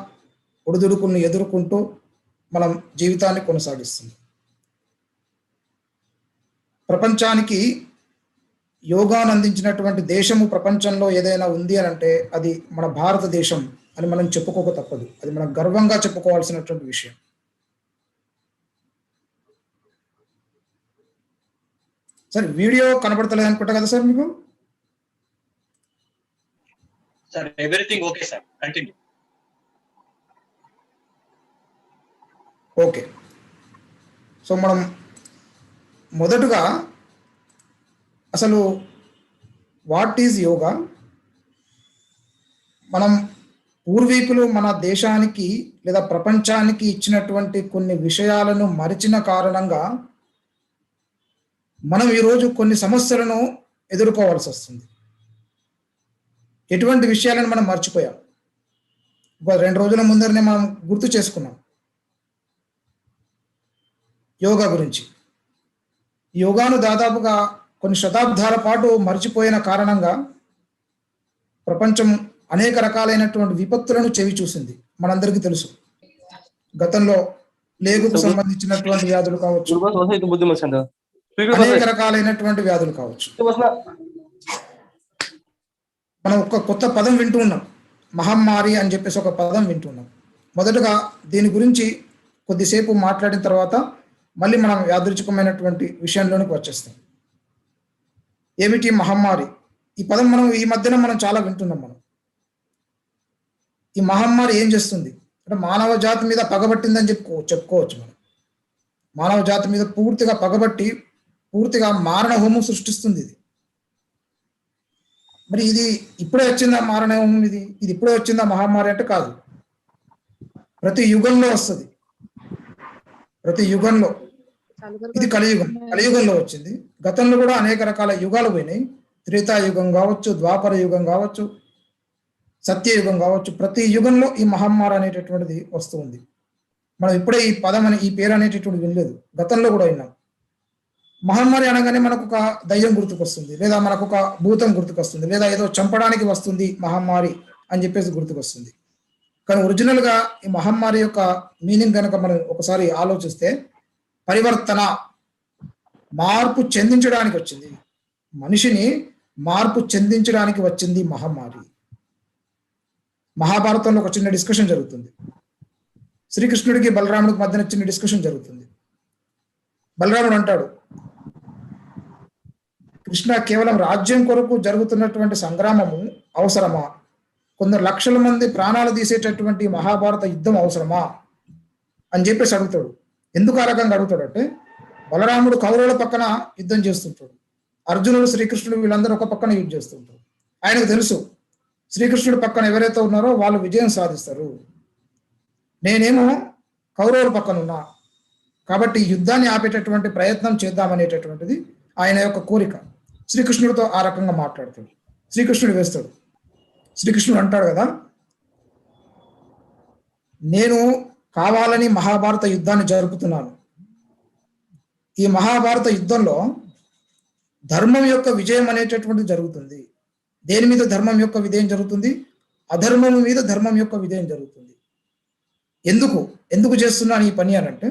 ఒడిదుడుకులను ఎదుర్కొంటూ మనం జీవితాన్ని కొనసాగిస్తుంది. ప్రపంచానికి యోగాను అందించినటువంటి దేశము ప్రపంచంలో ఏదైనా ఉంది అని అంటే అది మన భారతదేశం అని మనం చెప్పుకోక తప్పదు. అది మనం గర్వంగా చెప్పుకోవాల్సినటువంటి విషయం. సార్ వీడియో కనబడతలేదు అనుకుంటా కదా సార్ మీకు? Sir, everything okay, sir. Continue. Okay. So మనం మొదటగా అసలు వాట్ ఈజ్ యోగా? మనం పూర్వీకులు మన దేశానికి లేదా ప్రపంచానికి ఇచ్చినటువంటి కొన్ని విషయాలను మరిచిన కారణంగా మనం ఈరోజు కొన్ని సమస్యలను ఎదుర్కోవాల్సి వస్తుంది. ఎటువంటి విషయాలను మనం మర్చిపోయాం. 2 రోజుల ముందరనే మనం గుర్తు చేసుకున్నాం యోగా గురించి. యోగాను దాదాపుగా కొన్ని శతాబ్దాల పాటు మర్చిపోయిన కారణంగా ప్రపంచం అనేక రకాలైనటువంటి విపత్తులను చెవి చూసింది. మనందరికీ తెలుసు. గతంలో ప్లేగుకు సంబంధించినటువంటి వ్యాధులు కావచ్చు, అనేక రకాలైనటువంటి వ్యాధులు కావచ్చు. మనం ఒక కొత్త పదం వింటూ ఉన్నాం, మహమ్మారి అని చెప్పేసి ఒక పదం వింటున్నాం. మొదటగా దీని గురించి కొద్దిసేపు మాట్లాడిన తర్వాత మళ్ళీ మనం యాదృచ్ఛికమైనటువంటి విషయంలోనికి వచ్చేస్తాం. ఏమిటి మహమ్మారి? ఈ పదం ఈ మధ్యన మనం చాలా వింటున్నాం. మనం ఈ మహమ్మారి ఏం చేస్తుంది అంటే మానవ జాతి మీద పగబట్టిందని చెప్పుకోవచ్చు. మనం మానవ జాతి మీద పూర్తిగా పగబట్టి పూర్తిగా మారణ హోమం సృష్టిస్తుంది ఇది. మరి ఇది ఇప్పుడే వచ్చిందా మారణ హోమం? ఇది ఇప్పుడే వచ్చిందా మహమ్మారి అంటే కాదు. ప్రతి యుగంలో వస్తుంది. ప్రతి యుగంలో. ఇది కలియుగంలో వచ్చింది. గతంలో కూడా అనేక రకాల యుగాలు పోయినాయి. త్రేతాయుగం కావచ్చు, ద్వాపర యుగం కావచ్చు, సత్యయుగం కావచ్చు. ప్రతి యుగంలో ఈ మహమ్మారి అనేటటువంటిది వస్తూ ఉంది. మనం ఇప్పుడే ఈ పదం ఈ పేరు అనేటటువంటిది వినలేదు, గతంలో కూడా విన్నాం. మహమ్మారి అనగానే మనకు ఒక దయ్యం గుర్తుకొస్తుంది, లేదా మనకు ఒక భూతం గుర్తుకొస్తుంది, లేదా ఏదో చంపడానికి వస్తుంది మహమ్మారి అని చెప్పేసి గుర్తుకొస్తుంది. కానీ ఒరిజినల్ గా ఈ మహమ్మారి యొక్క మీనింగ్ కనుక మనం ఒకసారి ఆలోచిస్తే పరివర్తన, మార్పు చెందించడానికి వచ్చింది. మనిషిని మార్పు చెందించడానికి వచ్చింది మహమ్మారి. మహాభారతంలో ఒక చిన్న డిస్కషన్ జరుగుతుంది. శ్రీకృష్ణుడికి బలరాముడికి మధ్యన చిన్న డిస్కషన్ జరుగుతుంది. బలరాముడు అంటాడు, కృష్ణ, కేవలం రాజ్యం కొరకు జరుగుతున్నటువంటి సంగ్రామము అవసరమా? కొందరు లక్షల మంది ప్రాణాలు తీసేటటువంటి మహాభారత యుద్ధం అవసరమా అని చెప్పేసి అడుగుతాడు. ఎందుకు ఆ రకంగా అడుగుతాడంటే, బలరాముడు కౌరవుల పక్కన యుద్ధం చేస్తుంటాడు, అర్జునుడు, శ్రీకృష్ణుడు వీళ్ళందరూ ఒక పక్కన యుద్ధం చేస్తుంటారు. ఆయనకు తెలుసు శ్రీకృష్ణుడి పక్కన ఎవరైతే ఉన్నారో వాళ్ళు విజయం సాధిస్తారు, నేనేమో కౌరవుల పక్కన ఉన్నా, కాబట్టి యుద్ధాన్ని ఆపేటటువంటి ప్రయత్నం చేద్దామనేటటువంటిది ఆయన యొక్క కోరిక. శ్రీకృష్ణుడితో ఆ రకంగా మాట్లాడతాడు. శ్రీకృష్ణుడు వేస్తాడు. శ్రీకృష్ణుడు అంటాడు కదా, నేను కావాలని మహాభారత యుద్ధాన్ని జరుపుతున్నాను. ఈ మహాభారత యుద్ధంలో ధర్మం యొక్క విజయం అనేటటువంటిది జరుగుతుంది. దేని మీద ధర్మం యొక్క విజయం జరుగుతుంది? అధర్మం మీద ధర్మం యొక్క విజయం జరుగుతుంది. ఎందుకు చేస్తున్నాను ఈ పని అనంటే,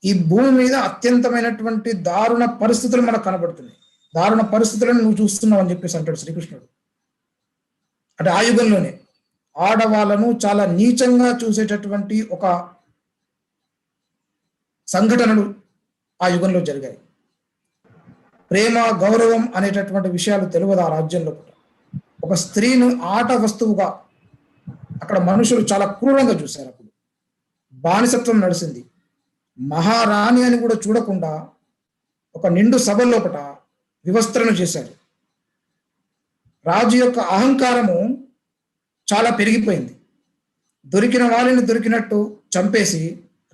ఈ భూమి మీద అత్యంతమైనటువంటి దారుణ పరిస్థితులు మనకు కనబడుతున్నాయి. దారుణ పరిస్థితులను నువ్వు చూస్తున్నావు అని చెప్పేసి అంటాడు శ్రీకృష్ణుడు. అంటే ఆ యుగంలోనే ఆడవాళ్ళను చాలా నీచంగా చూసేటటువంటి ఒక సంఘటనలు ఆ యుగంలో జరిగాయి. ప్రేమ, గౌరవం అనేటటువంటి విషయాలు తెలియదు ఆ రాజ్యంలో. ఒక స్త్రీని ఆట వస్తువుగా అక్కడ మనుషులు చాలా క్రూరంగా చూశారు. అప్పుడు బానిసత్వం నడిచింది. మహారాణి అని కూడా చూడకుండా ఒక నిండు సభ లోపట వివస్త్రను చేశారు. రాజు యొక్క అహంకారము చాలా పెరిగిపోయింది. దొరికిన వాళ్ళని దొరికినట్టు చంపేసి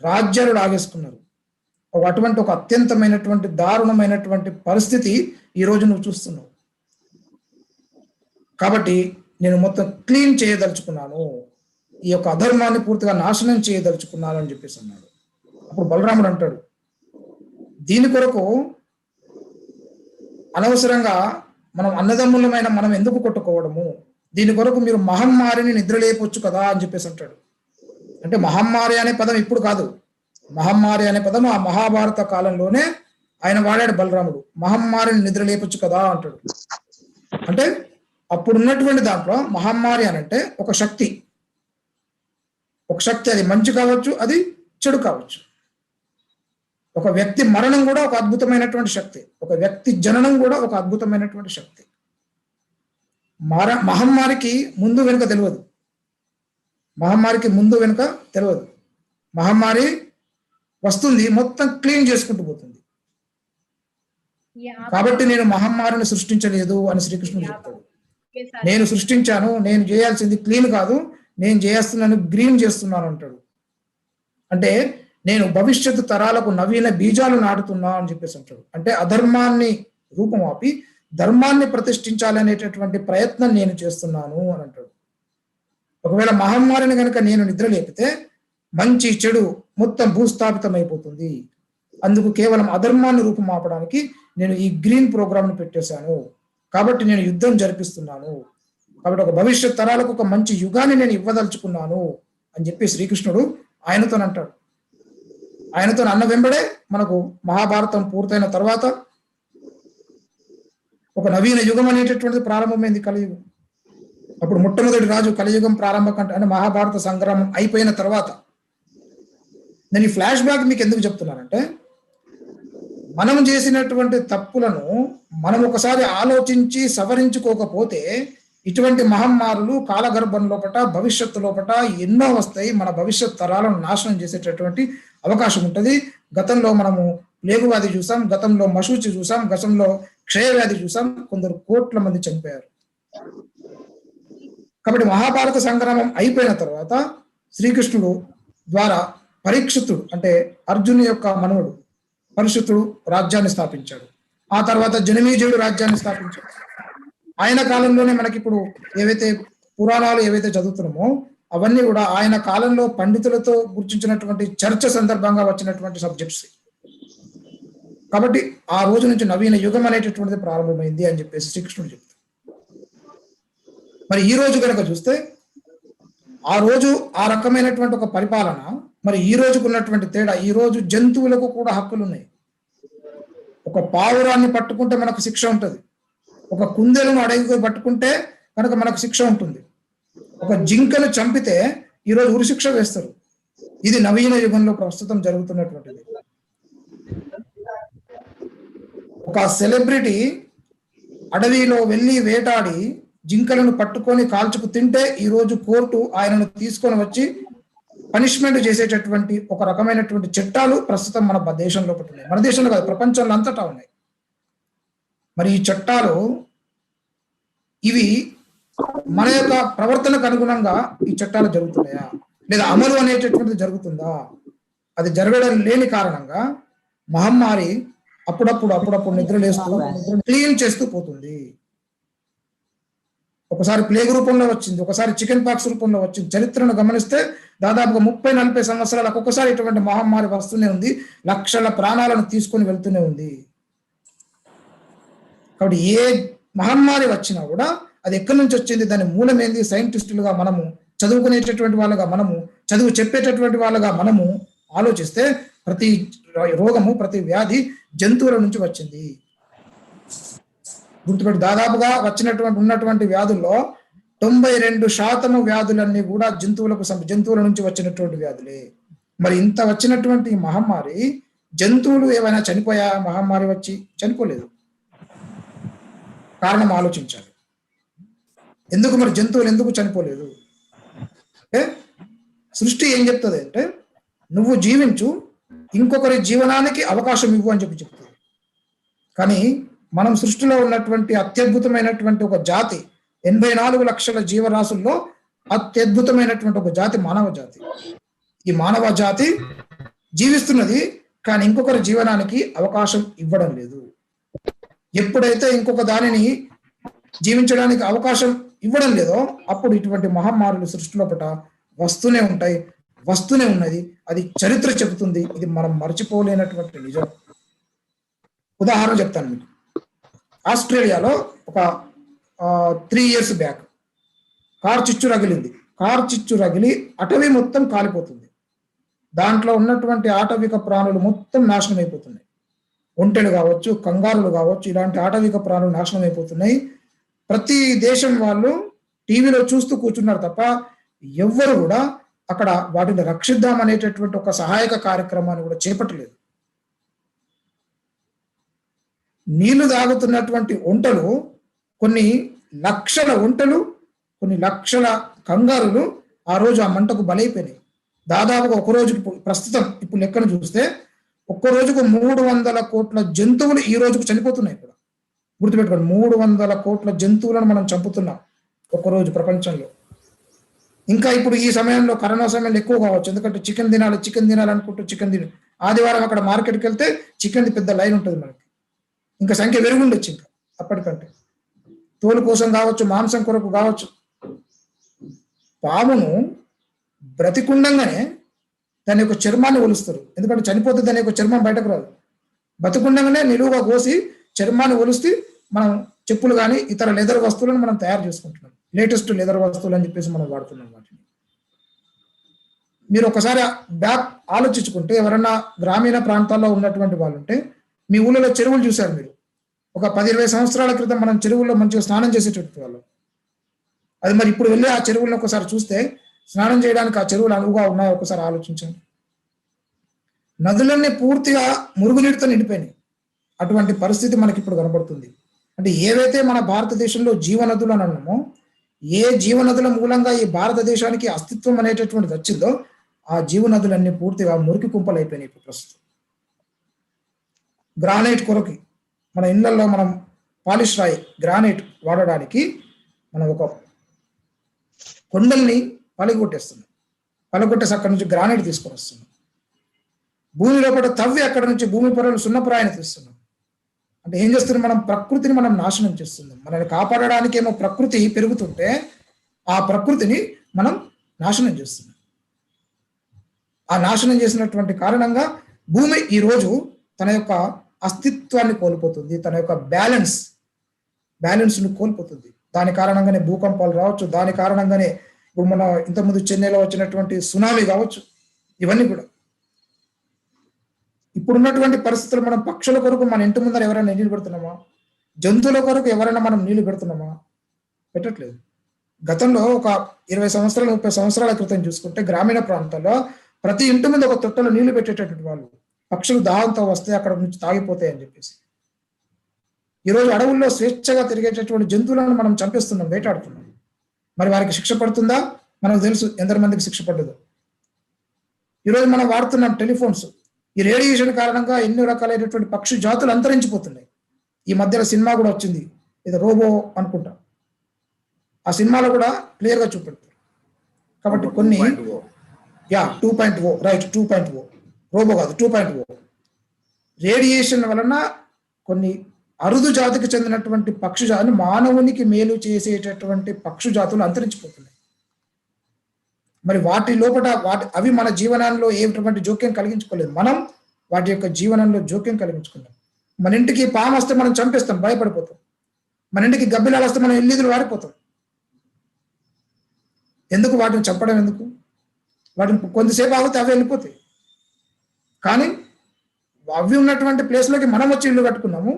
రాజ్యాలు లాగేసుకున్నారు. అటువంటి ఒక అత్యంతమైనటువంటి దారుణమైనటువంటి పరిస్థితి ఈ రోజు నువ్వు చూస్తున్నావు. కాబట్టి నేను మొత్తం క్లీన్ చేయదలుచుకున్నాను, ఈ యొక్క అధర్మాన్ని పూర్తిగా నాశనం చేయదలుచుకున్నాను అని చెప్పేసి అన్నాడు. అప్పుడు బలరాముడు అంటాడు, దీని కొరకు అనవసరంగా మనం అన్నదమ్ములమైన మనం ఎందుకు కొట్టుకోవడము? దీని కొరకు మీరు మహమ్మారిని నిద్రలేపొచ్చు కదా అని చెప్పేసి అంటాడు. అంటే మహమ్మారి అనే పదం ఇప్పుడు కాదు, మహమ్మారి అనే పదం ఆ మహాభారత కాలంలోనే ఆయన వాడాడు బలరాముడు. మహమ్మారిని నిద్రలేపొచ్చు కదా అంటాడు. అంటే అప్పుడున్నటువంటి దాంట్లో మహమ్మారి అని అంటే ఒక శక్తి, అది మంచి కావచ్చు, అది చెడు కావచ్చు. ఒక వ్యక్తి మరణం కూడా ఒక అద్భుతమైనటువంటి శక్తి, ఒక వ్యక్తి జననం కూడా ఒక అద్భుతమైనటువంటి శక్తి. మహమ్మారికి ముందు వెనుక తెలియదు, మహమ్మారికి ముందు వెనుక తెలియదు. మహమ్మారి వస్తుంది, మొత్తం క్లీన్ చేసుకుంటూ పోతుంది. కాబట్టి నేను మహమ్మారిని సృష్టించలేదు అని శ్రీకృష్ణుడు చెప్తాడు. నేను సృష్టించాను, నేను చేయాల్సింది క్లీన్ కాదు, నేను చేస్తున్నాను గ్రీన్ చేస్తున్నాను అంటాడు. అంటే నేను భవిష్యత్తు తరాలకు నవీన బీజాలు నాటుతున్నా అని చెప్పేసి అంటాడు. అంటే అధర్మాన్ని రూపమాపి ధర్మాన్ని ప్రతిష్ఠించాలనేటటువంటి ప్రయత్నం నేను చేస్తున్నాను అని అంటాడు. ఒకవేళ మహమ్మారిని కనుక నేను నిద్ర లేపితే మంచి చెడు మొత్తం భూస్థాపితం అయిపోతుంది. అందుకు కేవలం అధర్మాన్ని రూపుమాపడానికి నేను ఈ గ్రీన్ ప్రోగ్రామ్ను పెట్టేశాను. కాబట్టి నేను యుద్ధం జరిపిస్తున్నాను. కాబట్టి ఒక భవిష్యత్ తరాలకు ఒక మంచి యుగాన్ని నేను ఇవ్వదలుచుకున్నాను అని చెప్పి శ్రీకృష్ణుడు ఆయనతో అంటాడు. ఆయనతో అన్న వెంబడే మనకు మహాభారతం పూర్తయిన తర్వాత ఒక నవీన యుగం అనేటటువంటిది ప్రారంభమైంది, కలియుగం. అప్పుడు మొట్టమొదటి రాజు కలియుగం ప్రారంభం కంటే అంటే మహాభారత సంగ్రామం అయిపోయిన తర్వాత. నేను ఈ ఫ్లాష్ బ్యాక్ మీకు ఎందుకు చెప్తున్నానంటే, మనం చేసినటువంటి తప్పులను మనం ఒకసారి ఆలోచించి సవరించుకోకపోతే ఇటువంటి మహమ్మారులు కాలగర్భం లోపట భవిష్యత్తు లోపట ఎన్నో వస్తాయి. మన భవిష్యత్ తరాలను నాశనం చేసేటటువంటి అవకాశం ఉంటుంది. గతంలో మనము ప్లేగు వ్యాధి చూసాం, గతంలో మశూచి చూసాం, గతంలో క్షయవ్యాధి చూసాం, కొందరు కోట్ల మంది చనిపోయారు. కాబట్టి మహాభారత సంగ్రామం అయిపోయిన తర్వాత శ్రీకృష్ణుడు ద్వారా పరీక్షితుడు అంటే అర్జును యొక్క మనవడు పరిషితుడు రాజ్యాన్ని స్థాపించాడు. ఆ తర్వాత జనమేజయుడు రాజ్యాన్ని స్థాపించాడు. ఆయన కాలంలోనే మనకి ఇప్పుడు ఏవైతే పురాణాలు ఏవైతే చదువుతున్నామో అవన్నీ కూడా ఆయన కాలంలో పండితులతో గుర్తించినటువంటి చర్చ సందర్భంగా వచ్చినటువంటి సబ్జెక్ట్స్. కాబట్టి ఆ రోజు నుంచి నవీన యుగం అనేటటువంటిది ప్రారంభమైంది అని చెప్పేసి శ్రీకృష్ణుడు చెప్తాడు. మరి ఈ రోజు కనుక చూస్తే ఆ రోజు ఆ రకమైనటువంటి ఒక పరిపాలన, మరి ఈ రోజుకు ఉన్నటువంటి తేడా, ఈ రోజు జంతువులకు కూడా హక్కులు ఉన్నాయి. ఒక పావురాన్ని పట్టుకుంటే మనకు శిక్ష ఉంటుంది, ఒక కుందేలును అడవికి పట్టుకుంటే కనుక మనకు శిక్ష ఉంటుంది, ఒక జింకను చంపితే ఈరోజు ఉరిశిక్ష వేస్తారు. ఇది నవీన యుగంలో ప్రస్తుతం జరుగుతున్నటువంటిది. ఒక సెలబ్రిటీ అడవిలో వెళ్ళి వేటాడి జింకలను పట్టుకొని కాల్చుకు తింటే ఈరోజు కోర్టు ఆయనను తీసుకొని వచ్చి పనిష్మెంట్ చేసేటటువంటి ఒక రకమైనటువంటి చట్టాలు ప్రస్తుతం మన దేశంలో ఉన్నాయి. మన దేశంలో కాదు, ప్రపంచంలో అంతటా ఉన్నాయి. మరి ఈ చట్టాలు ఇవి మన యొక్క ప్రవర్తనకు అనుగుణంగా ఈ చట్టాలు జరుగుతున్నాయా లేదా అమలు అనేటటువంటిది జరుగుతుందా? అది జరగడం లేని కారణంగా మహమ్మారి అప్పుడప్పుడు నిద్రలేస్తూ క్లీన్ చేస్తూ పోతుంది. ఒకసారి ప్లేగ్ రూపంలో వచ్చింది, ఒకసారి చికెన్ పాక్స్ రూపంలో వచ్చింది. చరిత్రను గమనిస్తే దాదాపుగా 30-40 సంవత్సరాలకు ఒక్కొక్కసారి ఇటువంటి మహమ్మారి వస్తూనే ఉంది, లక్షల ప్రాణాలను తీసుకొని వెళ్తూనే ఉంది. కాబట్టి ఏ మహమ్మారి వచ్చినా కూడా అది ఎక్కడి నుంచి వచ్చింది, దాని మూలమేంది, సైంటిస్టులుగా మనము, చదువుకునేటటువంటి వాళ్ళగా మనము, చదువు చెప్పేటటువంటి వాళ్ళగా మనము ఆలోచిస్తే ప్రతి రోగము ప్రతి వ్యాధి జంతువుల నుంచి వచ్చింది. గుర్తుపెట్టి దాదాపుగా ఉన్నటువంటి వ్యాధుల్లో 92% వ్యాధులన్నీ కూడా జంతువుల నుంచి వచ్చినటువంటి వ్యాధులే. మరి ఇంత వచ్చినటువంటి మహమ్మారి జంతువులు ఏమైనా చనిపోయా? మహమ్మారి వచ్చి చనిపోలేదు. కారణం ఆలోచించాలి. ఎందుకు మరి జంతువులు ఎందుకు చనిపోలేదు అంటే సృష్టి ఏం చెప్తుంది అంటే, నువ్వు జీవించు, ఇంకొకరి జీవనానికి అవకాశం ఇవ్వు అని చెప్తుంది. కానీ మనం సృష్టిలో ఉన్నటువంటి అత్యద్భుతమైనటువంటి ఒక జాతి, 84 లక్షల జీవరాశుల్లో అత్యద్భుతమైనటువంటి ఒక జాతి మానవ జాతి. ఈ మానవ జాతి జీవిస్తున్నది, కానీ ఇంకొకరి జీవనానికి అవకాశం ఇవ్వడం లేదు. ఎప్పుడైతే ఇంకొక దానిని జీవించడానికి అవకాశం ఇవ్వడం లేదో అప్పుడు ఇటువంటి మహమ్మారులు సృష్టిలోపట వస్తూనే ఉంటాయి, వస్తూనే ఉన్నది. అది చరిత్ర చెబుతుంది. ఇది మనం మర్చిపోలేనటువంటి నిజం. ఉదాహరణ చెప్తాను మీకు. ఆస్ట్రేలియాలో ఒక 3 years బ్యాక్ కారు చిచ్చు రగిలింది. కారు చిచ్చు రగిలి అటవీ మొత్తం కాలిపోతుంది. దాంట్లో ఉన్నటువంటి ఆటవిక ప్రాణులు మొత్తం నాశనం అయిపోతున్నాయి. ఒంటెలు కావచ్చు, కంగారులు కావచ్చు, ఇలాంటి ఆటవిక ప్రాణులు నాశనం అయిపోతున్నాయి. ప్రతి దేశం వాళ్ళు టీవీలో చూస్తూ కూర్చున్నారు తప్ప ఎవ్వరు కూడా అక్కడ వాటిని రక్షిద్దాం అనేటటువంటి ఒక సహాయక కార్యక్రమాన్ని కూడా చేపట్టలేదు. నీళ్లు తాగుతున్నటువంటి ఒంటలు కొన్ని లక్షల ఒంటలు, కొన్ని లక్షల కంగారులు ఆ రోజు ఆ మంటకు బలైపోయినాయి. దాదాపుగా ఒక రోజుకి ప్రస్తుతం ఇప్పుడు లెక్కను చూస్తే ఒక్క రోజుకు 300 కోట్ల జంతువులు ఈ రోజుకు చనిపోతున్నాయి. కూడా గుర్తుపెట్టుకోండి, 300 కోట్ల జంతువులను మనం చంపుతున్నాం ఒక్కరోజు ప్రపంచంలో. ఇంకా ఇప్పుడు ఈ సమయంలో కరోనా సమయంలో ఎక్కువ కావచ్చు, ఎందుకంటే చికెన్ తినాలి అనుకుంటూ చికెన్ తిని ఆదివారం అక్కడ మార్కెట్కి వెళ్తే చికెన్ పెద్ద లైన్ ఉంటుంది మనకి. ఇంకా సంఖ్య పెరుగుండొచ్చు ఇంకా అప్పటికంటే. తోలు కోసం కావచ్చు, మాంసం కొరకు కావచ్చు. పామును బ్రతికుండంగానే దాని యొక్క చర్మాన్ని ఒలుస్తారు, ఎందుకంటే చనిపోతే దాని యొక్క చర్మం బయటకు రాదు. బతికుండంగానే నిలువుగా కోసి చర్మాన్ని ఒలిస్తే మనం చెప్పులు కానీ ఇతర లెదర్ వస్తువులను మనం తయారు చేసుకుంటున్నాం. లేటెస్ట్ లెదర్ వస్తువులు అని చెప్పేసి మనం వాడుతున్నాం వాటిని. మీరు ఒకసారి బ్యాక్ ఆలోచించుకుంటే, ఎవరన్నా గ్రామీణ ప్రాంతాల్లో ఉన్నటువంటి వాళ్ళు ఉంటే మీ ఊళ్ళలో చెరువులు చూశారు మీరు. ఒక 10-20 సంవత్సరాల క్రితం మనం చెరువుల్లో మంచిగా స్నానం చేసేటట్టు వాళ్ళు. అది మరి ఇప్పుడు వెళ్ళి ఆ చెరువులను ఒకసారి చూస్తే స్నానం చేయడానికి ఆ చెరువులు అనువుగా ఉన్నాయో ఒకసారి ఆలోచించండి. నదులన్నీ పూర్తిగా మురుగునీటితో నిండిపోయినాయి. అటువంటి పరిస్థితి మనకి ఇప్పుడు కనబడుతుంది. అంటే ఏవైతే మన భారతదేశంలో జీవనదులు అని అన్నామో, ఏ జీవనదుల మూలంగా ఈ భారతదేశానికి అస్తిత్వం అనేటటువంటిది వచ్చిందో ఆ జీవనదులన్నీ పూర్తిగా మురికి కుంపలు అయిపోయినాయి ఇప్పుడు ప్రస్తుతం. గ్రానైట్ కొరకు మన ఇళ్లలో మనం పాలిష్ రాయి గ్రానైట్ వాడడానికి మనం ఒక కొండల్ని పలగొట్టేస్తున్నాం. పలగొట్టేసి అక్కడి నుంచి గ్రానైట్ తీసుకొని వస్తున్నాం. భూమి లోపల తవ్వి అక్కడ నుంచి భూమి పొరలు సున్నపురాయిని తీస్తున్నాం. అంటే ఏం చేస్తున్నాం? మనం ప్రకృతిని మనం నాశనం చేస్తున్నాం. మనల్ని కాపాడడానికి ఏమో ప్రకృతి పెరుగుతుంటే ఆ ప్రకృతిని మనం నాశనం చేస్తున్నాం. ఆ నాశనం చేసినటువంటి కారణంగా భూమి ఈరోజు తన యొక్క అస్తిత్వాన్ని కోల్పోతుంది, తన యొక్క బ్యాలెన్స్ను కోల్పోతుంది. దాని కారణంగానే భూకంపాలు రావచ్చు, దాని కారణంగానే ఇప్పుడు మన ఇంతకుముందు చెన్నైలో వచ్చినటువంటి సునామీ కావచ్చు. ఇవన్నీ కూడా ఇప్పుడున్నటువంటి పరిస్థితులు మనం పక్షుల కొరకు మన ఇంటి ముందర ఎవరైనా నీళ్లు పెడుతున్నామా? జంతువుల కొరకు ఎవరైనా మనం నీళ్లు పెడుతున్నామా? పెట్టట్లేదు. గతంలో ఒక 20 సంవత్సరాలు 30 సంవత్సరాల క్రితం చూసుకుంటే గ్రామీణ ప్రాంతాల్లో ప్రతి ఇంటి ముందు ఒక తొట్టలో నీళ్లు పెట్టేటటువంటి వాళ్ళు. పక్షులు దాహంతో వస్తే అక్కడ నుంచి తాగిపోతాయి అని చెప్పేసి. ఈరోజు అడవుల్లో స్వేచ్ఛగా తిరిగేటటువంటి జంతువులను మనం చంపేస్తున్నాం, వేటాడుతున్నాం. మరి వారికి శిక్ష పడుతుందా? మనకు తెలుసు ఎందరి మందికి శిక్ష పడ్డదు. ఈరోజు మనం వాడుతున్నాం టెలిఫోన్స్. ఈ రేడియేషన్ కారణంగా ఎన్నో రకాలైనటువంటి పక్షి జాతులు అంతరించిపోతున్నాయి. ఈ మధ్యలో సినిమా కూడా వచ్చింది, ఇది రోబో అనుకుంటా. ఆ సినిమాలో కూడా క్లియర్గా చూపెడతారు. కాబట్టి కొన్ని 2.0 రైట్ 2.0 రోబో కాదు 2.0 రేడియేషన్ వలన కొన్ని అరుదు జాతికి చెందినటువంటి పక్షి జాతులు, మానవునికి మేలు చేసేటటువంటి పక్షి జాతులు అంతరించిపోతున్నాయి. మరి వాటి లోపల అవి మన జీవనంలో ఏటువంటి జోక్యం కలిగించుకోలేదు. మనం వాటి యొక్క జీవనంలో జోక్యం కలిగించుకున్నాం. మన ఇంటికి పాము వస్తే మనం చంపేస్తాం, భయపడిపోతాం. మన ఇంటికి గబ్బిలాలు వస్తే మనం ఇల్లీదులు వాడిపోతాం. ఎందుకు వాటిని చంపడం? ఎందుకు? వాటిని కొంతసేపు ఆగితే అవి వెళ్ళిపోతాయి. కానీ అవి ఉన్నటువంటి ప్లేస్లోకి మనం వచ్చి ఇల్లు కట్టుకున్నాము,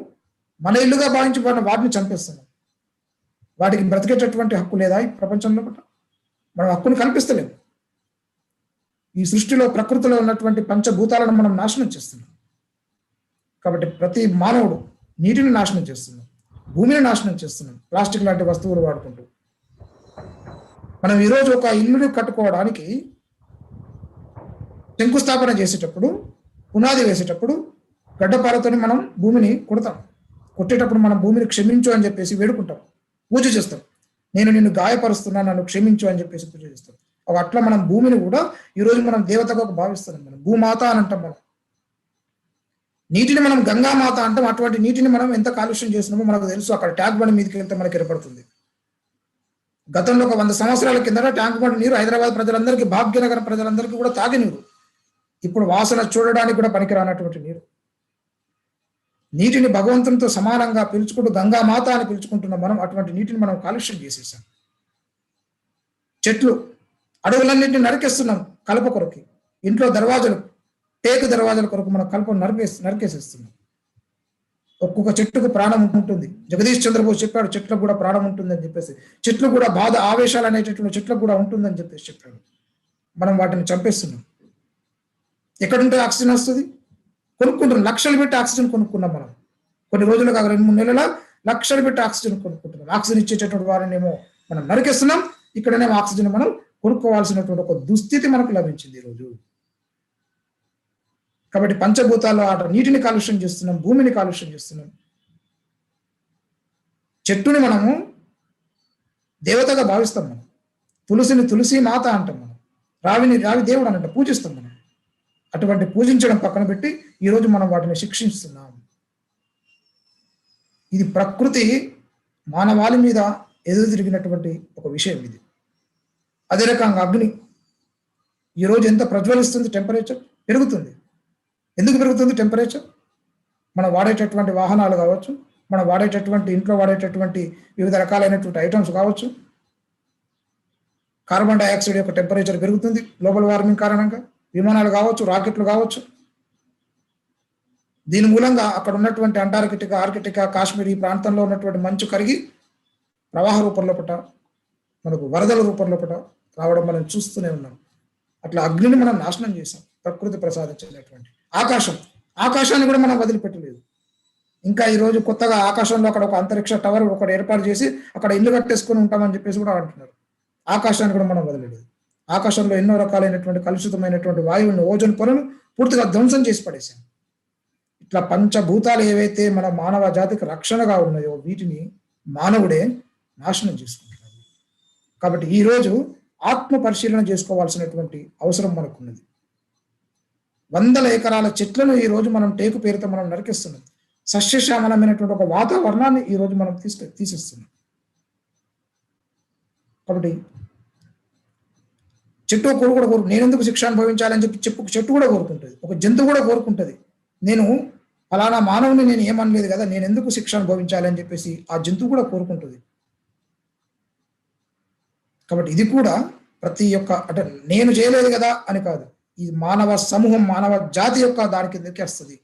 మన ఇల్లుగా భావించి వాటిని చంపేస్తున్నాం. వాటికి బ్రతికేటటువంటి హక్కు లేదా ఈ ప్రపంచంలో? మనం హక్కును కల్పిస్తలేము. ఈ సృష్టిలో ప్రకృతిలో ఉన్నటువంటి పంచభూతాలను మనం నాశనం చేస్తున్నాం. కాబట్టి ప్రతి మానవుడు నీటిని నాశనం చేస్తున్నాం, భూమిని నాశనం చేస్తున్నాం, ప్లాస్టిక్ లాంటి వస్తువులు వాడుకుంటూ. మనం ఈరోజు ఒక ఇల్లుని కట్టుకోవడానికి శంకుస్థాపన చేసేటప్పుడు, పునాది వేసేటప్పుడు గడ్డపారతో మనం భూమిని కొడతాం. కొట్టేటప్పుడు మనం భూమిని క్షమించు అని చెప్పేసి వేడుకుంటాం, పూజ చేస్తాం. నేను నిన్ను గాయపరుస్తున్నాను, నన్ను క్షమించు అని చెప్పేసి పూజ చేస్తాం. అట్లా మనం భూమిని కూడా ఈరోజు మనం దేవతగా భావిస్తున్నాం. మనం భూమాత అని అంటాం. మనం నీటిని మనం గంగామాత అంటాం. అటువంటి నీటిని మనం ఎంత కాలుష్యం చేస్తున్నామో మనకు తెలుసు. అక్కడ ట్యాంక్ బండ్ మీదకి వెళ్తే మనకి ఏర్పడుతుంది. గతంలో ఒక 100 సంవత్సరాల కిందట ట్యాంక్ బండ్ నీరు హైదరాబాద్ ప్రజలందరికీ, భాగ్యనగరం ప్రజలందరికీ కూడా తాగే నీరు. ఇప్పుడు వాసన చూడడానికి కూడా పనికిరానటువంటి నీరు. నీటిని భగవంతునితో సమానంగా పిలుచుకుంటూ గంగామాత అని పిలుచుకుంటున్నాం మనం. అటువంటి నీటిని మనం కాలుష్యం చేసేసాం. చెట్లు, అడవులన్నింటినీ నరికేస్తున్నాం కలప కొరకు. ఇంట్లో దర్వాజలు, టేకు దర్వాజల కొరకు మనం కలప నరికేసేస్తున్నాం. ఒక్కొక్క చెట్టుకు ప్రాణం ఉంటుంది. జగదీష్ చంద్రబోస్ చెప్పాడు, చెట్లకు కూడా ప్రాణం ఉంటుంది అని చెప్పేసి. చెట్లు కూడా బాధ, ఆవేశాలు అనేటటువంటి చెట్లకు కూడా ఉంటుందని చెప్పేసి చెప్పాడు. మనం వాటిని చంపేస్తున్నాం. ఎక్కడుంటే ఆక్సిజన్ వస్తుంది? కొనుక్కుంటున్నాం. లక్షలు పెట్టి ఆక్సిజన్ కొనుక్కున్నాం మనం. కొన్ని రోజులు కాక 2-3 నెలల లక్షలు పెట్టి ఆక్సిజన్ కొనుక్కుంటున్నాం. ఆక్సిజన్ ఇచ్చేటటువంటి వారినేమో మనం నరికేస్తున్నాం, ఇక్కడనేమో ఆక్సిజన్ మనం కొనుక్కోవాల్సినటువంటి ఒక దుస్థితి మనకు లభించింది ఈరోజు. కాబట్టి పంచభూతాల్లో ఆట నీటిని కాలుష్యం చేస్తున్నాం, భూమిని కాలుష్యం చేస్తున్నాం. చెట్టుని మనము దేవతగా భావిస్తాం, మనం తులసిని తులసి మాత అంటాం, మనం రావిని రావి దేవుడు అని అంటే పూజిస్తాం. మనం అటువంటి పూజించడం పక్కన పెట్టి ఈరోజు మనం వాటిని శిక్షిస్తున్నాం. ఇది ప్రకృతి మానవాళి మీద ఎదురు తిరిగినటువంటి ఒక విషయం ఇది. అదే రకంగా అగ్ని ఈరోజు ఎంత ప్రజ్వలిస్తుంది, టెంపరేచర్ పెరుగుతుంది. ఎందుకు పెరుగుతుంది టెంపరేచర్? మనం వాడేటటువంటి వాహనాలు కావచ్చు, మనం వాడేటటువంటి ఇంట్లో వాడేటటువంటి వివిధ రకాలైనటువంటి ఐటమ్స్ కావచ్చు, కార్బన్ డైఆక్సైడ్ యొక్క టెంపరేచర్ పెరుగుతుంది గ్లోబల్ వార్మింగ్ కారణంగా. విమానాలు కావచ్చు, రాకెట్లు కావచ్చు. దీని మూలంగా అక్కడ ఉన్నటువంటి ఆర్కిటికా, కాశ్మీర్ ఈ ప్రాంతంలో ఉన్నటువంటి మంచు కరిగి ప్రవాహ రూపంలో మనకు వరదల రూపంలో రావడం మనం చూస్తూనే ఉన్నాం. అట్లా అగ్నిని మనం నాశనం చేసాం. ప్రకృతి ప్రసాదించినటువంటి ఆకాశాన్ని కూడా మనం వదిలిపెట్టలేదు. ఇంకా ఈరోజు కొత్తగా ఆకాశంలో అక్కడ ఒక అంతరిక్ష టవర్ ఒకటి ఏర్పాటు చేసి అక్కడ ఇల్లు కట్టేసుకొని ఉంటామని చెప్పేసి కూడా అంటున్నారు. ఆకాశాన్ని కూడా మనం వదిలేదు. ఆకాశంలో ఎన్నో రకాలైనటువంటి కలుషితమైనటువంటి వాయువులను, ఓజోన్ పొరను పూర్తిగా ధ్వంసం చేసి పడేసాం. ఇట్లా పంచభూతాలు ఏవైతే మన మానవ జాతికి రక్షణగా ఉన్నాయో వీటిని మానవుడే నాశనం చేసుకుంటున్నాడు. కాబట్టి ఈరోజు ఆత్మ పరిశీలన చేసుకోవాల్సినటువంటి అవసరం మనకున్నది. 100 ఎకరాల చెట్లను ఈ రోజు మనం టేకు పేరుతో మనం నరికిస్తున్నాం. సస్యశ్యామలమైనటువంటి ఒక వాతావరణాన్ని ఈ రోజు మనం తీసేస్తున్నాం. కాబట్టి చెట్టు కూడా నేను ఎందుకు శిక్ష అనుభవించాలని చెప్పి చెట్టు కూడా కోరుకుంటుంది, ఒక జంతువు కూడా కోరుకుంటుంది. నేను ఫలానా మానవుని నేను ఏమనలేదు కదా, నేను ఎందుకు శిక్ష అనుభవించాలి అని చెప్పేసి ఆ జంతువు కూడా కోరుకుంటుంది. కాబట్టి ఇది కూడా ప్రతి ఒక్క అంటే నేను చేయలేదు కదా అని కాదు, ఈ మానవ సమూహం, మానవ జాతి యొక్క దాని కిందకి వస్తుంది.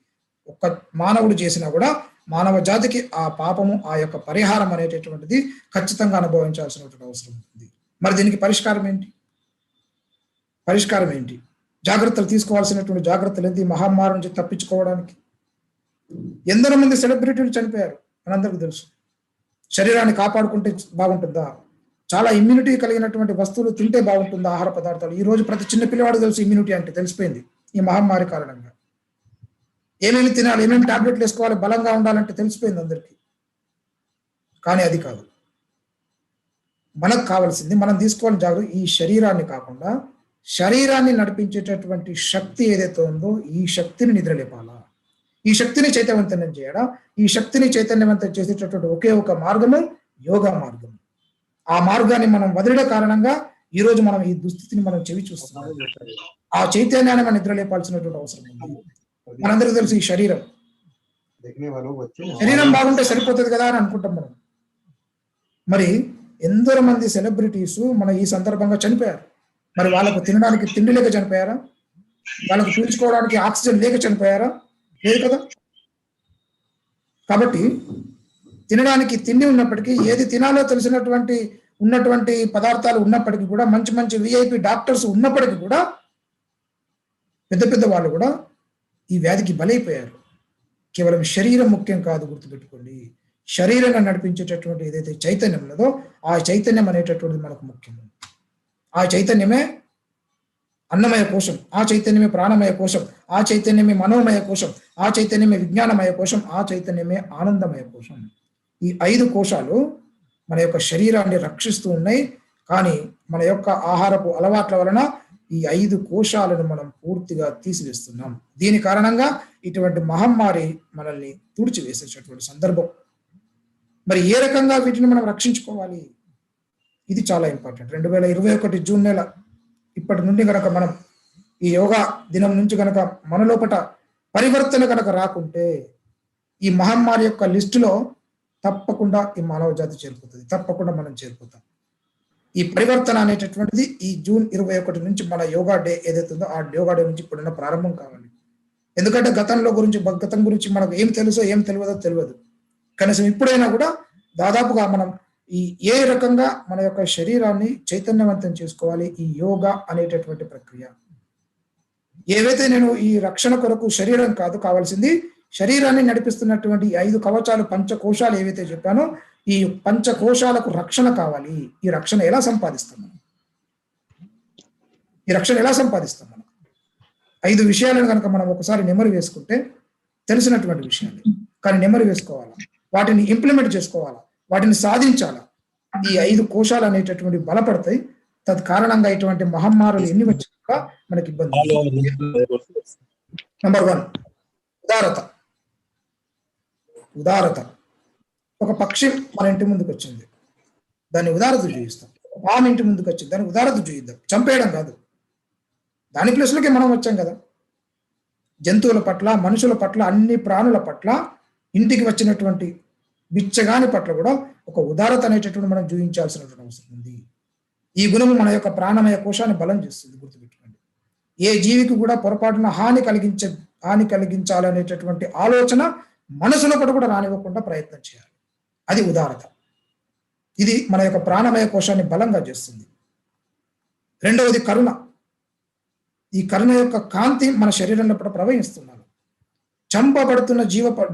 ఒక్క మానవుడు చేసినా కూడా మానవ జాతికి ఆ పాపము, ఆ యొక్క పరిహారం అనేటటువంటిది ఖచ్చితంగా అనుభవించాల్సినటువంటి అవసరం ఉంటుంది. మరి దీనికి పరిష్కారం ఏంటి? జాగ్రత్తలు తీసుకోవాల్సినటువంటి జాగ్రత్తలు ఏంటి? మహమ్మారి నుంచి తప్పించుకోవడానికి ఎందరో మంది సెలబ్రిటీలు చనిపోయారు, మనందరికీ తెలుసు. శరీరాన్ని కాపాడుకుంటే బాగుంటుందా? చాలా ఇమ్యూనిటీ కలిగినటువంటి వస్తువులు తింటే బాగుంటుందా? ఆహార పదార్థాలు. ఈ రోజు ప్రతి చిన్న పిల్లవాడు తెలుసు ఇమ్యూనిటీ అంటే, తెలిసిపోయింది ఈ మహమ్మారి కారణంగా. ఏమేమి తినాలి, ఏమేమి టాబ్లెట్లు వేసుకోవాలి, బలంగా ఉండాలంటే తెలిసిపోయింది అందరికీ. కానీ అది కాదు మనకు కావాల్సింది. మనం తీసుకోవాలని జాగ్రత్త ఈ శరీరాన్ని కాకుండా శరీరాన్ని నడిపించేటటువంటి శక్తి ఏదైతే ఉందో ఈ శక్తిని నిద్రలేపాలా, ఈ శక్తిని చైతన్యవంతం చేయడా, ఈ శక్తిని చైతన్యవంతం చేసేటటువంటి ఒకే ఒక మార్గము యోగా మార్గం. ఆ మార్గాన్ని మనం వదిలే కారణంగా ఈ రోజు మనం ఈ దుస్థితిని మనం చెవి చూస్తున్నాం. ఆ చైతన్యాన్ని మనం నిద్రలేపాల్సినటువంటి అవసరం ఉంది. మనందరికీ తెలుసు ఈ శరీరం బాగుంటే సరిపోతుంది కదా అని అనుకుంటాం మనం. మరి ఎందరో మంది సెలబ్రిటీస్ మన ఈ సందర్భంగా చనిపోయారు. మరి వాళ్ళకు తినడానికి తిండి లేక చనిపోయారా? వాళ్ళకు పీల్చుకోవడానికి ఆక్సిజన్ లేక చనిపోయారా? లేదు కదా. కాబట్టి తినడానికి తిండి ఉన్నప్పటికీ, ఏది తినాలో ఉన్నటువంటి పదార్థాలు ఉన్నప్పటికీ కూడా, మంచి మంచి విఐపి డాక్టర్స్ ఉన్నప్పటికీ కూడా పెద్ద వాళ్ళు కూడా ఈ వ్యాధికి బలైపోయారు. కేవలం శరీరం ముఖ్యం కాదు, గుర్తుపెట్టుకోండి. శరీరంగా నడిపించేటటువంటి ఏదైతే చైతన్యం ఉన్నదో ఆ చైతన్యం అనేటటువంటిది మనకు ముఖ్యం. ఆ చైతన్యమే అన్నమయ కోశం, ఆ చైతన్యమే ప్రాణమయ కోశం, ఆ చైతన్యమే మనోమయ కోశం, ఆ చైతన్యమే విజ్ఞానమయ కోశం, ఆ చైతన్యమే ఆనందమయ కోశం. ఈ 5 కోశాలు మన యొక్క శరీరాన్ని రక్షిస్తూ ఉన్నాయి. కానీ మన యొక్క ఆహారపు అలవాట్ల వలన ఈ 5 కోశాలను మనం పూర్తిగా తీసివేస్తున్నాం. దీని కారణంగా ఇటువంటి మహమ్మారి మనల్ని తుడిచివేసేటటువంటి సందర్భం. మరి ఏ రకంగా వీటిని మనం రక్షించుకోవాలి? ఇది చాలా ఇంపార్టెంట్. 2021 జూన్ నెల ఇప్పటి నుండి గనక మనం ఈ యోగా దినం నుంచి గనక మన లోపల పరివర్తన గనక రాకుంటే ఈ మహమ్మారి యొక్క లిస్టులో తప్పకుండా ఈ మానవ జాతి చేరిపోతుంది, తప్పకుండా మనం చేరిపోతాం. ఈ పరివర్తన అనేటటువంటిది ఈ జూన్ 21 నుంచి మన యోగా డే ఏదైతే ఉందో ఆ యోగా డే నుంచి ఇప్పుడున్న ప్రారంభం కావాలి. ఎందుకంటే గతం గురించి మనకు ఏం తెలుసో ఏం తెలియదు. కనీసం ఇప్పుడైనా కూడా దాదాపుగా మనం ఏ రకంగా మన యొక్క శరీరాన్ని చైతన్యవంతం చేసుకోవాలి, ఈ యోగా అనేటటువంటి ప్రక్రియ. ఏవైతే నేను ఈ రక్షణ కొరకు శరీరం కాదు కావాల్సింది, శరీరాన్ని నడిపిస్తున్నటువంటి ఈ 5 కవచాలు, పంచకోశాలు ఏవైతే చెప్పానో, ఈ పంచకోశాలకు రక్షణ కావాలి. ఈ రక్షణ ఎలా సంపాదిస్తాం మనం? ఈ రక్షణ ఎలా సంపాదిస్తాం మనం? 5 విషయాలను కనుక మనం ఒకసారి నెమరు వేసుకుంటే తెలిసినటువంటి విషయాలు, కానీ నెమరు వేసుకోవాలా, వాటిని ఇంప్లిమెంట్ చేసుకోవాలా, వాటిని సాధించాలా. ఈ 5 కోశాలు అనేటటువంటి బలపడతాయి. తత్కారణంగా ఇటువంటి మహమ్మారులు ఎన్ని వచ్చినా మనకి ఇబ్బంది. నంబర్ 1 ఉదారత. ఉదారత. ఒక పక్షి మన ఇంటి ముందుకు వచ్చింది, దాన్ని ఉదారత చూపిస్తాం. పాము ఇంటి ముందుకు వచ్చింది, దాన్ని ఉదారత చూపిద్దాం. చంపేయడం కాదు. దాని ప్లేస్లోకి మనం వచ్చాం కదా. జంతువుల పట్ల, మనుషుల పట్ల, అన్ని ప్రాణుల పట్ల, ఇంటికి వచ్చినటువంటి బిచ్చగాని పట్ల కూడా ఒక ఉదారత అనేటటువంటి మనం చూపించాల్సినటువంటి అవసరం ఉంది. ఈ గుణము మన యొక్క ప్రాణమయ కోశాన్ని బలం చేస్తుంది. గుర్తుపెట్టుకోండి. ఏ జీవికి కూడా పొరపాటున హాని కలిగించాలనేటటువంటి ఆలోచన మనసులో కూడా రానివ్వకుండా ప్రయత్నం చేయాలి. అది ఉదారత. ఇది మన యొక్క ప్రాణమయ కోశాన్ని బలంగా చేస్తుంది. రెండవది కరుణ. ఈ కరుణ యొక్క కాంతి మన శరీరంలో ప్రవహిస్తున్నారు. చంపబడుతున్న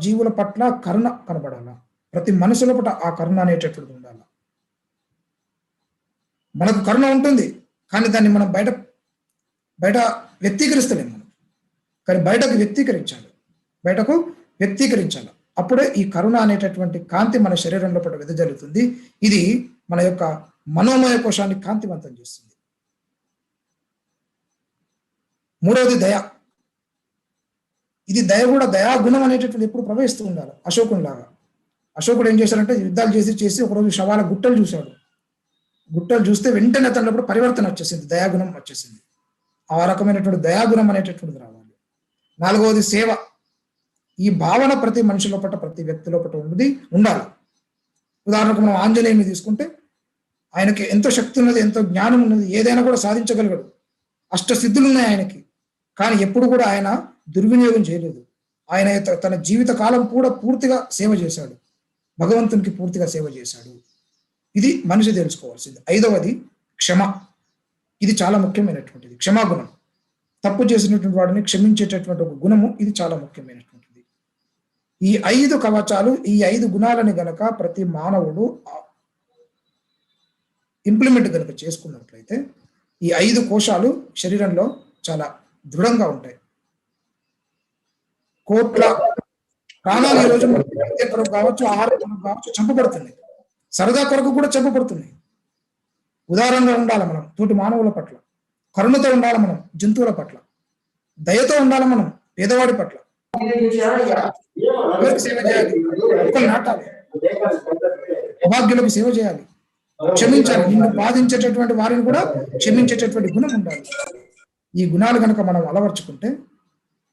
జీవుల పట్ల కరుణ కనబడాల. ప్రతి మనసులో పట్ల ఆ కరుణ అనేటటువంటిది ఉండాలి. మనకు కరుణ ఉంటుంది, కానీ దాన్ని మనం బయట వ్యక్తీకరిస్తలేము మనం. కానీ బయటకు వ్యక్తీకరించాలి. అప్పుడే ఈ కరుణ అనేటటువంటి కాంతి మన శరీరంలో పట్ల వెదజల్లుతుంది. ఇది మన యొక్క మనోమయ కోశాన్ని కాంతివంతం చేస్తుంది. మూడవది దయ. ఇది దయ కూడా, దయాగుణం అనేటటువంటి ఎప్పుడు ప్రవహిస్తూ ఉండాలి. అశోకునిలాగా. అశోకుడు ఏం చేశారంటే యుద్ధాలు చేసి ఒకరోజు శవాల గుట్టలు చూశాడు. గుట్టలు చూస్తే వెంటనే అతనిలో పరివర్తన వచ్చేసింది, దయాగుణం వచ్చేసింది. ఆ రకమైనటువంటి దయాగుణం అనేటటువంటిది రావాలి. నాలుగవది సేవ. ఈ భావన ప్రతి మనిషి లోపల, ప్రతి వ్యక్తి లోపల ఉండాలి. ఉదాహరణకు మనం ఆంజనేయుని తీసుకుంటే, ఆయనకి ఎంతో శక్తి ఉన్నది, ఎంతో జ్ఞానం ఉన్నది, ఏదైనా కూడా సాధించగలగడు. అష్టసిద్ధులు ఉన్నాయి ఆయనకి. కానీ ఎప్పుడు కూడా ఆయన దుర్వినియోగం చేయలేదు. ఆయన తన జీవిత కాలం కూడా పూర్తిగా సేవ చేశాడు, భగవంతునికి పూర్తిగా సేవ చేశాడు. ఇది మనిషి తెలుసుకోవాల్సింది. ఐదవది క్షమ. ఇది చాలా ముఖ్యమైనటువంటిది. క్షమాగుణం. తప్పు చేసినటువంటి వాడిని క్షమించేటటువంటి ఒక గుణము, ఇది చాలా ముఖ్యమైనటువంటిది. ఈ 5 కవచాలు, ఈ 5 గుణాలని గనక ప్రతి మానవుడు ఇంప్లిమెంట్ గనక చేసుకున్నట్లయితే ఈ 5 కోశాలు శరీరంలో చాలా దృఢంగా ఉంటాయి. కోట్ల ప్రాణాలు ఈ రోజు కొరకు కావచ్చు, ఆహారం కొరకు కావచ్చు చంపబడుతుంది. సరదా కొరకు కూడా చంపబడుతుంది. ఉదారంగా ఉండాలి మనం తోటి మానవుల పట్ల, కరుణతో ఉండాలి మనం జంతువుల పట్ల, దయతో ఉండాలి మనం పేదవాడి పట్ల. సేవ చేయాలి, మొక్కలు నాటాలి, అభాగ్యులకు సేవ చేయాలి, క్షమించాలి. నిన్ను బాధించేటటువంటి వారిని కూడా క్షమించేటటువంటి గుణం ఉండాలి. ఈ గుణాలు కనుక మనం అలవర్చుకుంటే,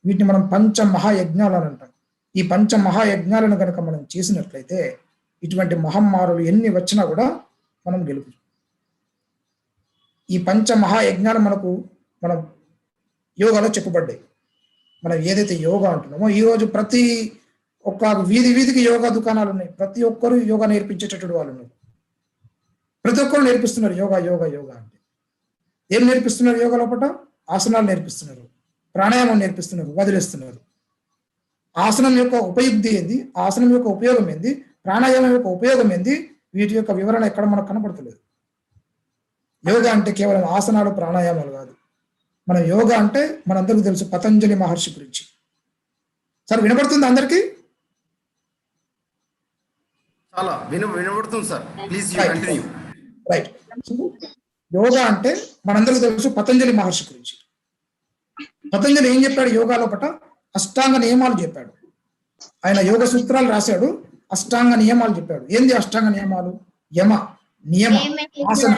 వీటిని మనం పంచమహాయజ్ఞాలు అని అంటాం. ఈ పంచమహాయజ్ఞాలను కనుక మనం చేసినట్లయితే ఇటువంటి మహమ్మారులు ఎన్ని వచ్చినా కూడా మనం గెలుపు. ఈ పంచమహాయజ్ఞాలు మనం యోగాలో చెప్పబడ్డాయి. మనం ఏదైతే యోగా అంటున్నామో, ఈరోజు ప్రతి ఒక్క వీధికి యోగా దుకాణాలు ఉన్నాయి. ప్రతి ఒక్కరు యోగా నేర్పించేటటువంటి వాళ్ళు ఉన్నారు. ప్రతి ఒక్కరు నేర్పిస్తున్నారు యోగా అంటే. ఏం నేర్పిస్తున్నారు? యోగా లోపల ఆసనాలు నేర్పిస్తున్నారు, ప్రాణాయామం నేర్పిస్తున్నారు, వదిలేస్తున్నారు. ఆసనం యొక్క ఉపయుక్తి ఏంది, ఆసనం యొక్క ఉపయోగం ఏంది, ప్రాణాయామం యొక్క ఉపయోగం ఏంది, వీటి యొక్క వివరణ ఎక్కడ మనకు కనపడతలేదు. యోగా అంటే కేవలం ఆసనాలు, ప్రాణాయామాలు కాదు. మన యోగా అంటే మనందరికీ తెలుసు పతంజలి మహర్షి గురించి. సార్ వినపడుతుంది అందరికీ? చాలా వినపడుతుంది sir. Please continue. Right. Yoga అంటే మనందరికీ తెలుసు పతంజలి మహర్షి గురించి. పతంజలి ఏం చెప్పాడు? యోగా లోపట అష్టాంగ నియమాలు చెప్పాడు. ఆయన యోగ సూత్రాలు రాశాడు, అష్టాంగ నియమాలు చెప్పాడు. ఏంది అష్టాంగ నియమాలు? యమ, నియమ, ఆసన,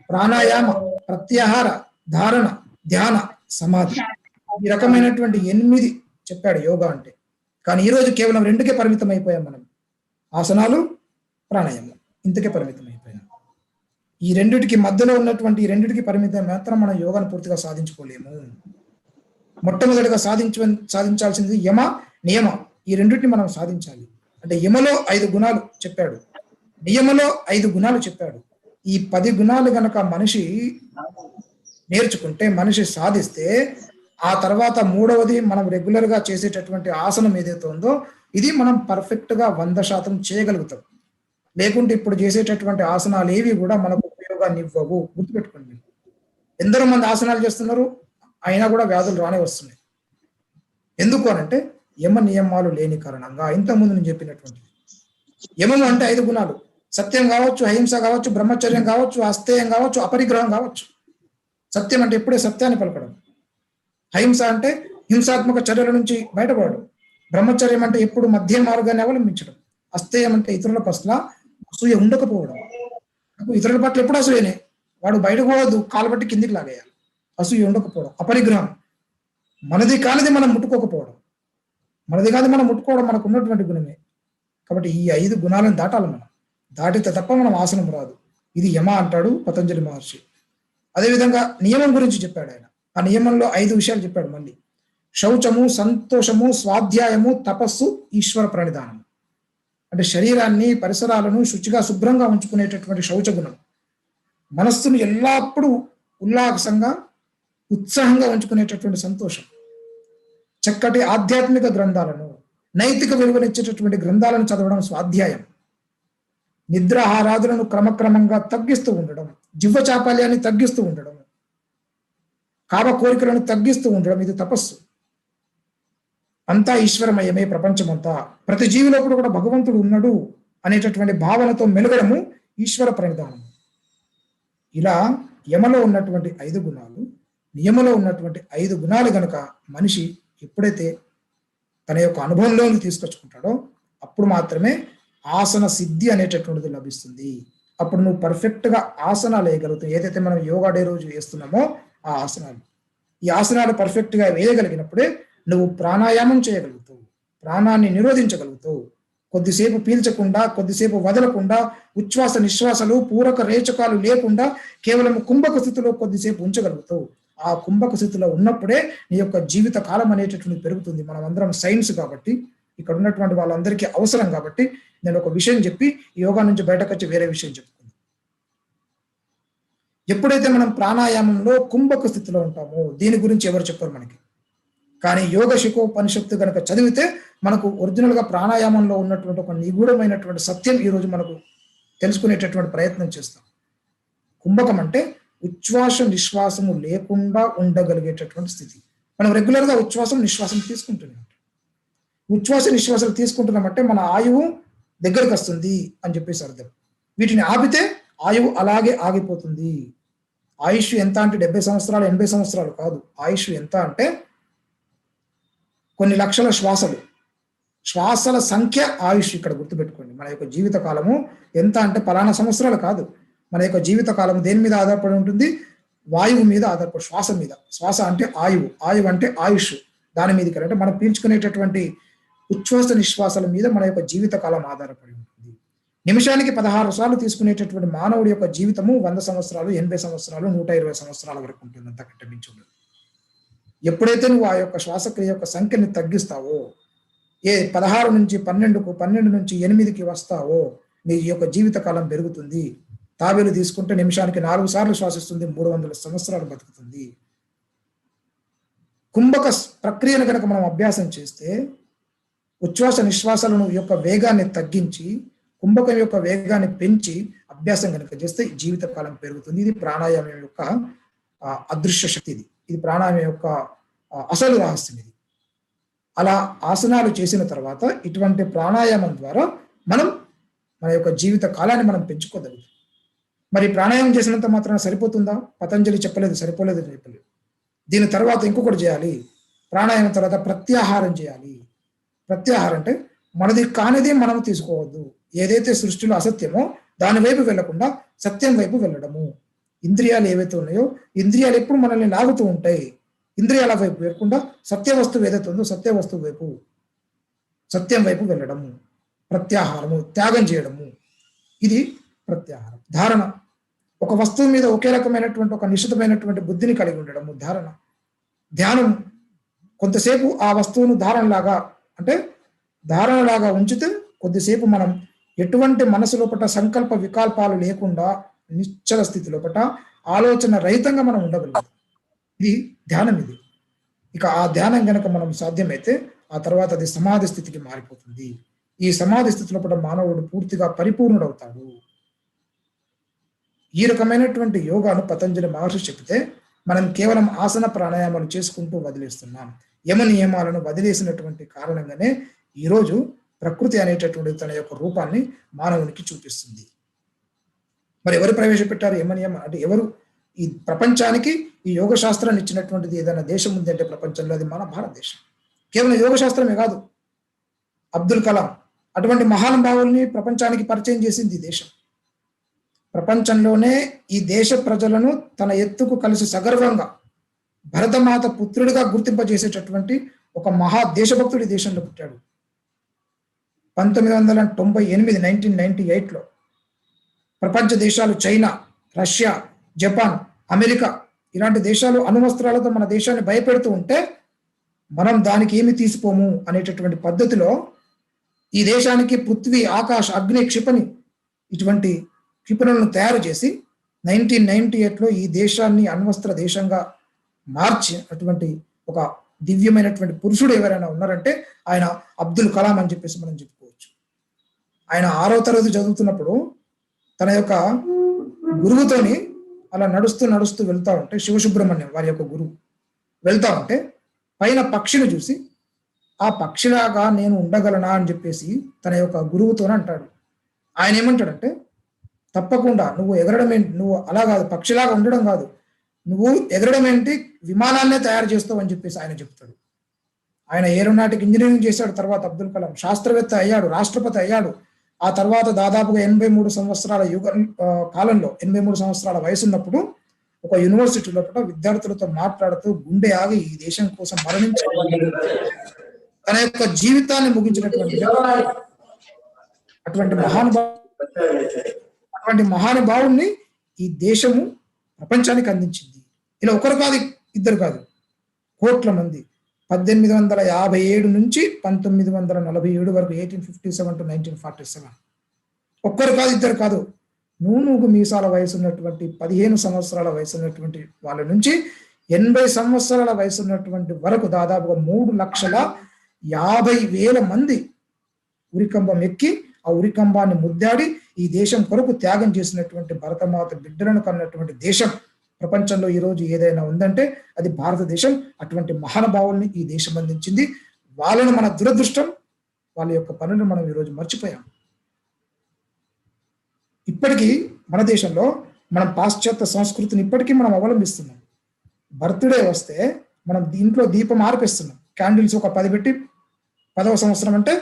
ప్రాణాయామ, ప్రత్యాహార, ధారణ, ధ్యాన, సమాధి. ఈ రకమైనటువంటి 8 చెప్పాడు యోగా అంటే. కానీ ఈరోజు కేవలం 2కే పరిమితం అయిపోయాం మనం. ఆసనాలు, ప్రాణాయామం, ఇంతకే పరిమితం అయిపోయాం. ఈ రెండిటికి మధ్యలో ఉన్నటువంటి ఈ రెండిటికి పరిమితం మాత్రం మనం యోగాను పూర్తిగా సాధించుకోలేము. మొట్టమొదటిగా సాధించాల్సింది యమ, నియమ. ఈ రెండింటిని మనం సాధించాలి. అంటే యమలో 5 గుణాలు చెప్పాడు, నియమలో 5 గుణాలు చెప్పాడు. ఈ 10 గుణాలు గనక మనిషి నేర్చుకుంటే, మనిషి సాధిస్తే ఆ తర్వాత మూడవది మనం రెగ్యులర్ గా చేసేటటువంటి ఆసనం ఏదైతే ఉందో ఇది మనం పర్ఫెక్ట్ గా 100% చేయగలుగుతాం. లేకుంటే ఇప్పుడు చేసేటటువంటి ఆసనాలు ఏవి కూడా మనకు ఉపయోగాన్ని ఇవ్వవు. గుర్తుపెట్టుకోండి. ఎందరో మంది ఆసనాలు చేస్తున్నారు, అయినా కూడా వ్యాధులు రానే వస్తున్నాయి. ఎందుకు అనంటే యమ నియమాలు లేని కారణంగా. ఇంతకుముందు నేను చెప్పినటువంటి యమము అంటే 5 గుణాలు. సత్యం కావచ్చు, అహింస కావచ్చు, బ్రహ్మచర్యం కావచ్చు, అస్థేయం కావచ్చు, అపరిగ్రహం కావచ్చు. సత్యం అంటే ఎప్పుడే సత్యాన్ని పలకడం. అహింస అంటే హింసాత్మక చర్యల నుంచి బయటపడడం. బ్రహ్మచర్యం అంటే ఎప్పుడు మధ్య మార్గాన్ని అవలంబించడం. అస్థేయం అంటే ఇతరుల పట్ల అసూయ ఉండకపోవడం. ఇతరుల పట్ల ఎప్పుడు అసూయనే, వాడు బయటకు పోవద్దు, కాలు బట్టి కిందికి లాగేయాలి, అసూయ ఉండకపోవడం. అపరిగ్రహం మనది కానిది మనం ముట్టుకోకపోవడం. మనది కాదు మనం ముట్టుకోవడం మనకు ఉన్నటువంటి గుణమే. కాబట్టి ఈ 5 గుణాలను దాటాలి. మనం దాటితే తప్ప మనం ఆసనం రాదు. ఇది యమ అంటాడు పతంజలి మహర్షి. అదేవిధంగా నియమం గురించి చెప్పాడు ఆయన. ఆ నియమంలో 5 విషయాలు చెప్పాడు. మళ్ళీ శౌచము, సంతోషము, స్వాధ్యాయము, తపస్సు, ఈశ్వర ప్రణిధానం. అంటే శరీరాన్ని, పరిసరాలను శుచిగా శుభ్రంగా ఉంచుకునేటటువంటి శౌచ గుణం. మనస్సును ఎల్లప్పుడూ ఉల్లాసంగా ఉత్సాహంగా ఉంచుకునేటటువంటి సంతోషం. చక్కటి ఆధ్యాత్మిక గ్రంథాలను, నైతిక విలువనిచ్చేటటువంటి గ్రంథాలను చదవడం స్వాధ్యాయం. నిద్రాహారాదులను క్రమక్రమంగా తగ్గిస్తూ ఉండడం, జివ్వ చాపల్యాన్ని తగ్గిస్తూ ఉండడం, కామ కోరికలను తగ్గిస్తూ ఉండడం, ఇది తపస్సు. అంతా ఈశ్వరమయమే ప్రపంచమంతా, ప్రతి జీవిలోప్పుడు కూడా భగవంతుడు ఉన్నాడు అనేటటువంటి భావనతో మెలగడము ఈశ్వర ప్రణిధానం. ఇలా యమలో ఉన్నటువంటి 5 గుణాలు, నియమలో ఉన్నటువంటి 5 గుణాలు గనక మనిషి ఎప్పుడైతే తన యొక్క అనుభవంలోకి తీసుకొచ్చుకుంటాడో అప్పుడు మాత్రమే ఆసన సిద్ధి అనేటటువంటిది లభిస్తుంది. అప్పుడు నువ్వు పర్ఫెక్ట్ గా ఆసనాలు వేయగలుగుతావు. ఏదైతే మనం యోగా డే రోజు వేస్తున్నామో ఆ ఆసనాలు, ఈ ఆసనాలు పర్ఫెక్ట్ గా వేయగలిగినప్పుడే నువ్వు ప్రాణాయామం చేయగలుగుతావు, ప్రాణాన్ని నిరోధించగలుగుతావు. కొద్దిసేపు పీల్చకుండా, కొద్దిసేపు వదలకుండా, ఉచ్ఛ్వాస నిశ్వాసలు, పూరక రేచకాలు లేకుండా కేవలం కుంభక స్థితిలో కొద్దిసేపు ఉంచగలుగుతావు. ఆ కుంభక స్థితిలో ఉన్నప్పుడే నీ యొక్క జీవిత కాలం అనేటటువంటి పెరుగుతుంది. మనం అందరం సైన్స్ కాబట్టి, ఇక్కడ ఉన్నటువంటి వాళ్ళందరికీ అవసరం కాబట్టి నేను ఒక విషయం చెప్పి యోగా నుంచి బయటకు వచ్చి వేరే విషయం చెప్పుకుందాం. ఎప్పుడైతే మనం ప్రాణాయామంలో కుంభక స్థితిలో ఉంటామో దీని గురించి ఎవరు చెప్పారు మనకి. కానీ యోగ శిఖోపనిషత్తు కనుక చదివితే మనకు ఒరిజినల్ గా ప్రాణాయామంలో ఉన్నటువంటి ఒక నిగూఢమైనటువంటి సత్యం ఈ రోజు మనకు తెలుసుకునేటటువంటి ప్రయత్నం చేస్తాం. కుంభకం అంటే ఉచ్ఛ్వాస నిశ్వాసము లేకుండా ఉండగలిగేటటువంటి స్థితి. మనం రెగ్యులర్ గా ఉచ్ఛ్వాసం నిశ్వాసం తీసుకుంటున్నాం. ఉచ్ఛ్వాస నిశ్వాసాలు తీసుకుంటున్నామంటే మన ఆయువు దగ్గరకు వస్తుంది అని చెప్పేసి అర్థం. వీటిని ఆపితే ఆయువు అలాగే ఆగిపోతుంది. ఆయుష్ ఎంత అంటే 70 సంవత్సరాలు 80 సంవత్సరాలు కాదు. ఆయుష్ ఎంత అంటే కొన్ని లక్షల శ్వాసలు, శ్వాసల సంఖ్య ఆయుష్. ఇక్కడ గుర్తుపెట్టుకోండి. మన యొక్క జీవిత కాలము ఎంత అంటే పలానా సంవత్సరాలు కాదు. మన యొక్క జీవిత కాలం దేని మీద ఆధారపడి ఉంటుంది? వాయువు మీద ఆధారపడి, శ్వాస మీద. శ్వాస అంటే ఆయువు, ఆయువు అంటే ఆయుష్. దాని మీద అంటే మనం పీల్చుకునేటటువంటి ఉచ్ఛ్వాస నిశ్వాసాల మీద మన యొక్క జీవిత కాలం ఆధారపడి ఉంటుంది. నిమిషానికి 16 సార్లు తీసుకునేటటువంటి మానవుడి యొక్క జీవితము 100 సంవత్సరాలు, 80 సంవత్సరాలు, 120 సంవత్సరాల వరకు ఉంటుంది. అంతకంటే మించి ఉండదు. ఎప్పుడైతే నువ్వు ఆ యొక్క శ్వాసక్రియ యొక్క సంఖ్యని తగ్గిస్తావో, 16 నుంచి 12కు, 12 నుంచి 8కి వస్తావో నీ యొక్క జీవిత కాలం పెరుగుతుంది. తాబేలు తీసుకుంటే నిమిషానికి 4 సార్లు శ్వాసిస్తుంది, 300 సంవత్సరాలు బతుకుతుంది. కుంభక ప్రక్రియను కనుక మనం అభ్యాసం చేస్తే ఉచ్ఛ్వాస నిశ్వాసాలను యొక్క వేగాన్ని తగ్గించి కుంభకం యొక్క వేగాన్ని పెంచి అభ్యాసం కనుక చేస్తే జీవిత కాలం పెరుగుతుంది. ఇది ప్రాణాయామం యొక్క అదృశ్య శక్తి. ఇది ప్రాణాయామం యొక్క అసలు రహస్యం. ఇది అలా ఆసనాలు చేసిన తర్వాత ఇటువంటి ప్రాణాయామం ద్వారా మనం మన యొక్క జీవిత కాలాన్ని మనం పెంచుకోగలుగుతాం. మరి ప్రాణాయామం చేసినంత మాత్రాన సరిపోతుందా? పతంజలి చెప్పలేదు, సరిపోలేదు చెప్పలేదు. దీని తర్వాత ఇంకొకటి చేయాలి. ప్రాణాయామం తర్వాత ప్రత్యాహారం చేయాలి. ప్రత్యాహారం అంటే మనది కానిది మనం తీసుకోవద్దు. ఏదైతే సృష్టిలో అసత్యమో దాని వైపు వెళ్లకుండా సత్యం వైపు వెళ్ళడము. ఇంద్రియాలు ఏవైతే ఉన్నాయో ఇంద్రియాలు ఎప్పుడు మనల్ని లాగుతూ ఉంటాయి. ఇంద్రియాల వైపు వెళ్ళకుండా సత్య వస్తువు ఏదైతే ఉందో సత్య వస్తువు వైపు, సత్యం వైపు వెళ్ళడము. ప్రత్యాహారము, త్యాగం చేయడము. ఇది ప్రత్యాహారం. ధారణ, ఒక వస్తువు మీద ఒకే రకమైనటువంటి ఒక నిశ్చితమైనటువంటి బుద్ధిని కలిగి ఉండడము ధారణ. ధ్యానం, కొంతసేపు ఆ వస్తువును ధారణలాగా ఉంచితే కొద్దిసేపు మనం ఎటువంటి మనసు లోపల సంకల్ప వికల్పాలు లేకుండా నిశ్చల స్థితి లోపల ఆలోచన రహితంగా మనం ఉండగలుగుతాం. ఇది ధ్యానం. ఇది ఇక ఆ ధ్యానం గనక మనం సాధ్యమైతే ఆ తర్వాత అది సమాధి స్థితికి మారిపోతుంది. ఈ సమాధి స్థితిలో కూడా మానవుడు పూర్తిగా పరిపూర్ణుడవుతాడు. ఈ రకమైనటువంటి యోగాను పతంజలి మహర్షి చెప్తే మనం కేవలం ఆసన ప్రాణాయామాలు చేసుకుంటూ వదిలేస్తున్నాం. యమ నియమాలను వదిలేసినటువంటి కారణంగానే ఈరోజు ప్రకృతి అనేటటువంటి తన యొక్క రూపాన్ని మానవునికి చూపిస్తుంది. మరి ఎవరు ప్రవేశపెట్టారు యమ నియమం అంటే? ఎవరు ఈ ప్రపంచానికి ఈ యోగ శాస్త్రాన్ని ఇచ్చినటువంటిది ఏదైనా దేశం ఉంది అంటే ప్రపంచంలో అది మన భారతదేశం. కేవలం యోగ శాస్త్రమే కాదు, అబ్దుల్ కలాం అటువంటి మహానుభావుల్ని ప్రపంచానికి పరిచయం చేసింది ఈ దేశం. ప్రపంచంలోనే ఈ దేశ ప్రజలను తన ఎత్తుకు కలిసి సగర్వంగా భరతమాత పుత్రుడిగా గుర్తింపజేసేటటువంటి ఒక మహా దేశభక్తుడి దేశంలో పుట్టాడు. 1998 1998లో ప్రపంచ దేశాలు చైనా, రష్యా, జపాన్, అమెరికా ఇలాంటి దేశాలు అణువస్త్రాలతో మన దేశాన్ని భయపెడుతూ ఉంటే మనం దానికి ఏమి తీసిపోము అనేటటువంటి పద్ధతిలో ఈ దేశానికి పృథ్వీ, ఆకాశ, అగ్ని, క్షిపణి ఇటువంటి క్షిపణులను తయారు చేసి 1998లో ఈ దేశాన్ని అణ్వస్త్ర దేశంగా మార్చి అటువంటి ఒక దివ్యమైనటువంటి పురుషుడు ఎవరైనా ఉన్నారంటే ఆయన అబ్దుల్ కలాం అని చెప్పేసి మనం చెప్పుకోవచ్చు. ఆయన 6వ తరగతి చదువుతున్నప్పుడు తన యొక్క గురువుతోని అలా నడుస్తూ నడుస్తూ వెళ్తా ఉంటే, శివసుబ్రహ్మణ్యం వారి యొక్క గురువు వెళ్తా ఉంటే పైన పక్షిని చూసి ఆ పక్షిలాగా నేను ఉండగలనా అని చెప్పేసి తన యొక్క గురువుతోనే అంటాడు. ఆయన ఏమంటాడంటే, తప్పకుండా నువ్వు ఎగరడం ఏంటి, నువ్వు అలా కాదు, పక్షిలాగా ఉండడం కాదు, నువ్వు ఎగరడం ఏంటి, విమానాన్నే తయారు చేస్తావు అని చెప్పేసి ఆయన చెప్తాడు. ఆయన ఏరోనాటిక్ ఇంజనీరింగ్ చేశాడు. తర్వాత అబ్దుల్ కలాం శాస్త్రవేత్త అయ్యాడు, రాష్ట్రపతి అయ్యాడు. ఆ తర్వాత దాదాపుగా 83 సంవత్సరాల కాలంలో 83 సంవత్సరాల వయసు ఉన్నప్పుడు ఒక యూనివర్సిటీలో విద్యార్థులతో మాట్లాడుతూ గుండె ఆగి ఈ దేశం కోసం మరణించి తన యొక్క జీవితాన్ని ముగించినటువంటి అటువంటి మహానుభావుల్ని ఈ దేశము ప్రపంచానికి అందించింది. ఇలా ఒకరు కాదు, ఇద్దరు కాదు, కోట్ల మంది. 1857 నుంచి 1947 వరకు, 1857 to 1947 ఒక్కరు కాదు, ఇద్దరు కాదు, నూనూగు మీసాల వయసు ఉన్నటువంటి 15 సంవత్సరాల వయసు ఉన్నటువంటి వాళ్ళ నుంచి 80 సంవత్సరాల వయసు ఉన్నటువంటి వరకు దాదాపుగా 3,50,000 మంది ఉరికంబం ఎక్కి ఆ ఉరికంబాన్ని ముద్దాడి ఈ దేశం కొరకు త్యాగం చేసినటువంటి భరతమాత బిడ్డలను కన్నటువంటి దేశం ప్రపంచంలో ఈ రోజు ఏదైనా ఉందంటే అది భారతదేశం. అటువంటి మహానుభావుల్ని ఈ దేశం అందించింది. వాళ్ళను మన దురదృష్టం, వాళ్ళ యొక్క పనులను మనం ఈరోజు మర్చిపోయాం. ఇప్పటికీ మన దేశంలో మనం పాశ్చాత్య సంస్కృతిని ఇప్పటికీ మనం అవలంబిస్తున్నాం. బర్త్డే వస్తే మనం దీంట్లో దీపం ఆర్పేస్తున్నాం, క్యాండిల్స్ ఒక 10 పెట్టి, 10వ సంవత్సరం అంటే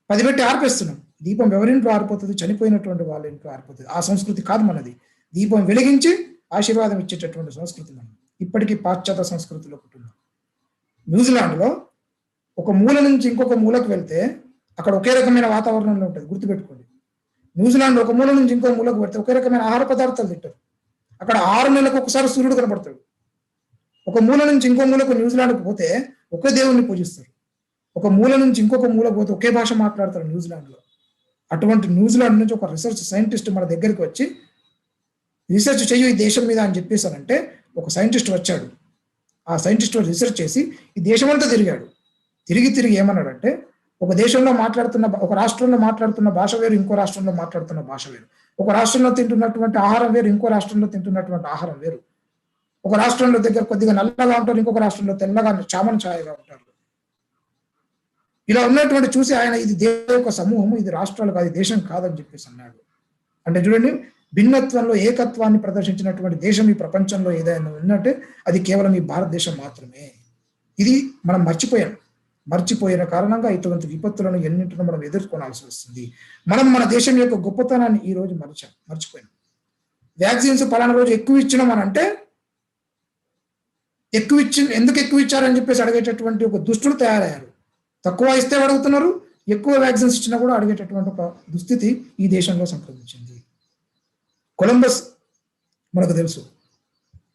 10 పెట్టి ఆర్పేస్తున్నాం. దీపం ఎవరింట్లో ఆరిపోతుంది? చనిపోయినటువంటి వాళ్ళ ఇంట్లో ఆరిపోతుంది. ఆ సంస్కృతి కాదు మనది. దీపం వెలిగించి ఆశీర్వాదం ఇచ్చేటటువంటి సంస్కృతి మనం ఇప్పటికీ పాశ్చాత్య సంస్కృతిలో పుట్టినాం. న్యూజిలాండ్లో ఒక మూల నుంచి ఇంకొక మూలకు వెళ్తే అక్కడ ఒకే రకమైన వాతావరణంలో ఉంటుంది, గుర్తుపెట్టుకోండి. న్యూజిలాండ్ ఒక మూల నుంచి ఇంకో మూలకు పెడితే ఒకే రకమైన ఆహార పదార్థాలు తింటారు. అక్కడ 6 నెలలకు ఒకసారి సూర్యుడు కనబడతాడు. ఒక మూల నుంచి ఇంకో మూలకు న్యూజిలాండ్కి పోతే ఒకే దేవుణ్ణి పూజిస్తారు. ఒక మూల నుంచి ఇంకొక మూలకు పోతే ఒకే భాష మాట్లాడతారు న్యూజిలాండ్లో. అటువంటి న్యూజిలాండ్ నుంచి ఒక రీసెర్చ్ సైంటిస్ట్ మన దగ్గరికి వచ్చి రీసెర్చ్ చెయ్యి ఈ దేశం మీద అని చెప్పేసానంటే ఒక సైంటిస్ట్ వచ్చాడు. ఆ సైంటిస్ట్ రీసెర్చ్ చేసి ఈ దేశమంతా తిరిగాడు. తిరిగి ఏమన్నాడంటే, ఒక దేశంలో మాట్లాడుతున్న, ఒక రాష్ట్రంలో మాట్లాడుతున్న భాష వేరు, ఇంకో రాష్ట్రంలో మాట్లాడుతున్న భాష వేరు. ఒక రాష్ట్రంలో తింటున్నటువంటి ఆహారం వేరు, ఇంకో రాష్ట్రంలో తింటున్నటువంటి ఆహారం వేరు. ఒక రాష్ట్రంలో దగ్గర కొద్దిగా నల్లగా ఉంటారు, ఇంకొక రాష్ట్రంలో తెల్లగా చామన ఛాయగా ఉంటారు. ఇలా ఉన్నటువంటి చూసి ఆయన ఇది దేశం యొక్క సమూహం, ఇది రాష్ట్రాలు కాదు, దేశం కాదని చెప్పేసి అన్నాడు. అంటే చూడండి, భిన్నత్వంలో ఏకత్వాన్ని ప్రదర్శించినటువంటి దేశం ఈ ప్రపంచంలో ఏదైనా ఉన్నట్టే అది కేవలం ఈ భారతదేశం మాత్రమే. ఇది మనం మర్చిపోయిన కారణంగా ఇటువంటి విపత్తులను ఎన్నింటినో మనం ఎదుర్కొనాల్సి వస్తుంది. మనం మన దేశం యొక్క గొప్పతనాన్ని ఈ రోజు మర్చిపోయాం. వ్యాక్సిన్స్ పలానా రోజు ఎక్కువ ఇచ్చినాం అని అంటే ఎందుకు ఎక్కువ ఇచ్చారని చెప్పేసి అడిగేటటువంటి ఒక దుష్టులు తయారయ్యారు. తక్కువ ఇస్తే అడుగుతున్నారు, ఎక్కువ వ్యాక్సిన్స్ ఇచ్చినా కూడా అడిగేటటువంటి ఒక దుస్థితి ఈ దేశంలో సంక్రమించింది. కొలంబస్ మనకు తెలుసు.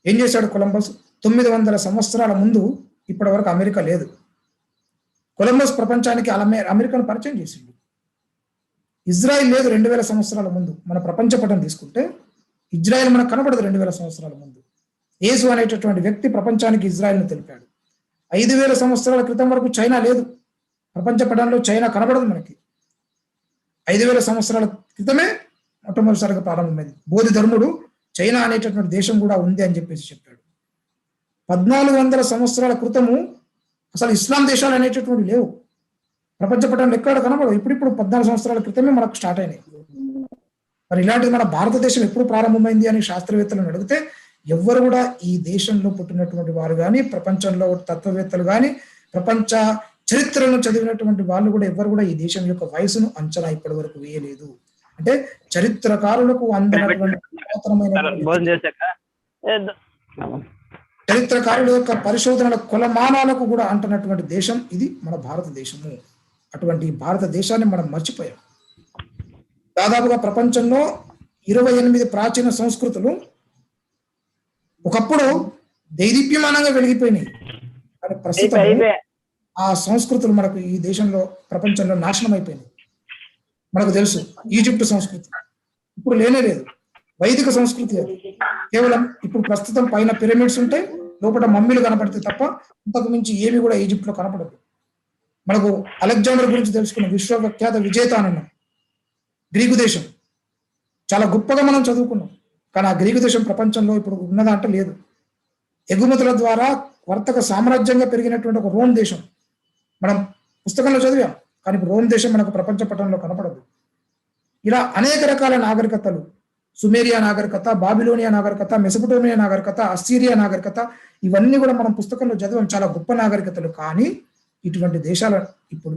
ఏం చేశాడు కొలంబస్? 900 సంవత్సరాల ముందు ఇప్పటి వరకు అమెరికా లేదు. కొలంబస్ ప్రపంచానికి అమెరికాను పరిచయం చేసిండు. ఇజ్రాయిల్ లేదు 2000 సంవత్సరాల ముందు. మన ప్రపంచ పటం తీసుకుంటే ఇజ్రాయిల్ మనకు కనబడదు 2000 సంవత్సరాల ముందు. యేసు అనేటటువంటి వ్యక్తి ప్రపంచానికి ఇజ్రాయిల్ను తెలిపాడు. 5000 సంవత్సరాల క్రితం వరకు చైనా లేదు. ప్రపంచ పటంలో చైనా కనబడదు మనకి. 5000 సంవత్సరాల క్రితమే మొట్టమొదటిసారిగా ప్రారంభమైంది. బోధి ధర్ముడు చైనా అనేటటువంటి దేశం కూడా ఉంది అని చెప్పేసి చెప్పాడు. 1400 సంవత్సరాల క్రితము అసలు ఇస్లాం దేశాలు అనేటటువంటి లేవు. ప్రపంచ పటంలో ఎక్కడ కనబడవు. ఇప్పుడు 14 సంవత్సరాల క్రితమే మనకు స్టార్ట్ అయినాయి. మరి ఇలాంటిది మన భారతదేశం ఎప్పుడు ప్రారంభమైంది అని శాస్త్రవేత్తలను అడిగితే ఎవ్వరు కూడా ఈ దేశంలో పుట్టినటువంటి వారు కానీ, ప్రపంచంలో తత్వవేత్తలు కానీ, ప్రపంచ చరిత్రను చదివినటువంటి వాళ్ళు కూడా ఎవ్వరు కూడా ఈ దేశం యొక్క వయసును అంచనా ఇప్పటి వరకు వేయలేదు. అంటే చరిత్రకారులకు అందనటువంటి చరిత్రకారుల యొక్క పరిశోధనల కొలమానాలకు కూడా అంటున్నటువంటి దేశం ఇది మన భారతదేశము. అటువంటి భారతదేశాన్ని మనం మర్చిపోయాం. దాదాపుగా ప్రపంచంలో 28 ప్రాచీన సంస్కృతులు ఒకప్పుడు దైదీప్యమానంగా వెలిగిపోయినాయి. కానీ ప్రస్తుతం ఆ సంస్కృతులు మనకు ఈ దేశంలో ప్రపంచంలో నాశనం అయిపోయినాయి. మనకు తెలుసు ఈజిప్ట్ సంస్కృతి ఇప్పుడు లేనే లేదు. వైదిక సంస్కృతి అది. కేవలం ఇప్పుడు ప్రస్తుతం పైన పిరమిడ్స్ ఉంటే లోపల మమ్మీలు కనపడితే తప్ప ఇంతకు మించి ఏమి కూడా ఈజిప్ట్ లో కనపడదు. మనకు అలెగ్జాండర్ గురించి తెలుసుకున్న విశ్వవిఖ్యాత విజేత అని గ్రీకు దేశం చాలా గొప్పగా మనం చదువుకున్నాం. కానీ ఆ గ్రీకు దేశం ప్రపంచంలో ఇప్పుడు ఉన్నదంటే లేదు. ఎగుమతుల ద్వారా వర్తక సామ్రాజ్యంగా పెరిగినటువంటి ఒక రోమ్ దేశం మనం పుస్తకంలో చదివాం. కానీ ఇప్పుడు రోమ్ దేశం మనకు ప్రపంచ పటంలో కనపడదు. ఇలా అనేక రకాల నాగరికతలు, సుమేరియా నాగరికత, బాబిలోనియా నాగరికత, మెసొపొటేమియా నాగరికత, అస్సీరియా నాగరికత, ఇవన్నీ కూడా మనం పుస్తకంలో చదివాం. చాలా గొప్ప నాగరికతలు. కానీ ఇటువంటి దేశాలు ఇప్పుడు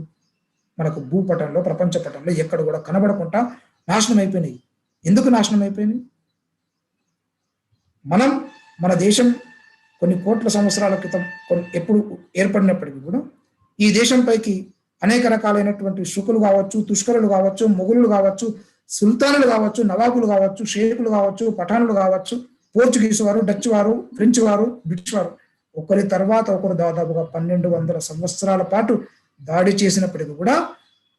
మనకు భూపటంలో, ప్రపంచ పటంలో ఎక్కడ కూడా కనబడకుండా నాశనం అయిపోయినాయి. ఎందుకు నాశనం అయిపోయినాయి? మన దేశం కొన్ని కోట్ల సంవత్సరాల క్రితం ఎప్పుడు ఏర్పడినప్పటికీ కూడా ఈ దేశం పైకి అనేక రకాలైనటువంటి శుకులు కావచ్చు, తుష్కరులు కావచ్చు, మొఘలులు కావచ్చు, సుల్తానులు కావచ్చు, నవాబులు కావచ్చు, షేకులు కావచ్చు, పఠానులు కావచ్చు, పోర్చుగీసు వారు, డచ్ వారు, ఫ్రెంచ్ వారు, బ్రిటిష్ వారు ఒకరి తర్వాత ఒకరు దాదాపుగా 1200 సంవత్సరాల పాటు దాడి చేసినప్పటికీ కూడా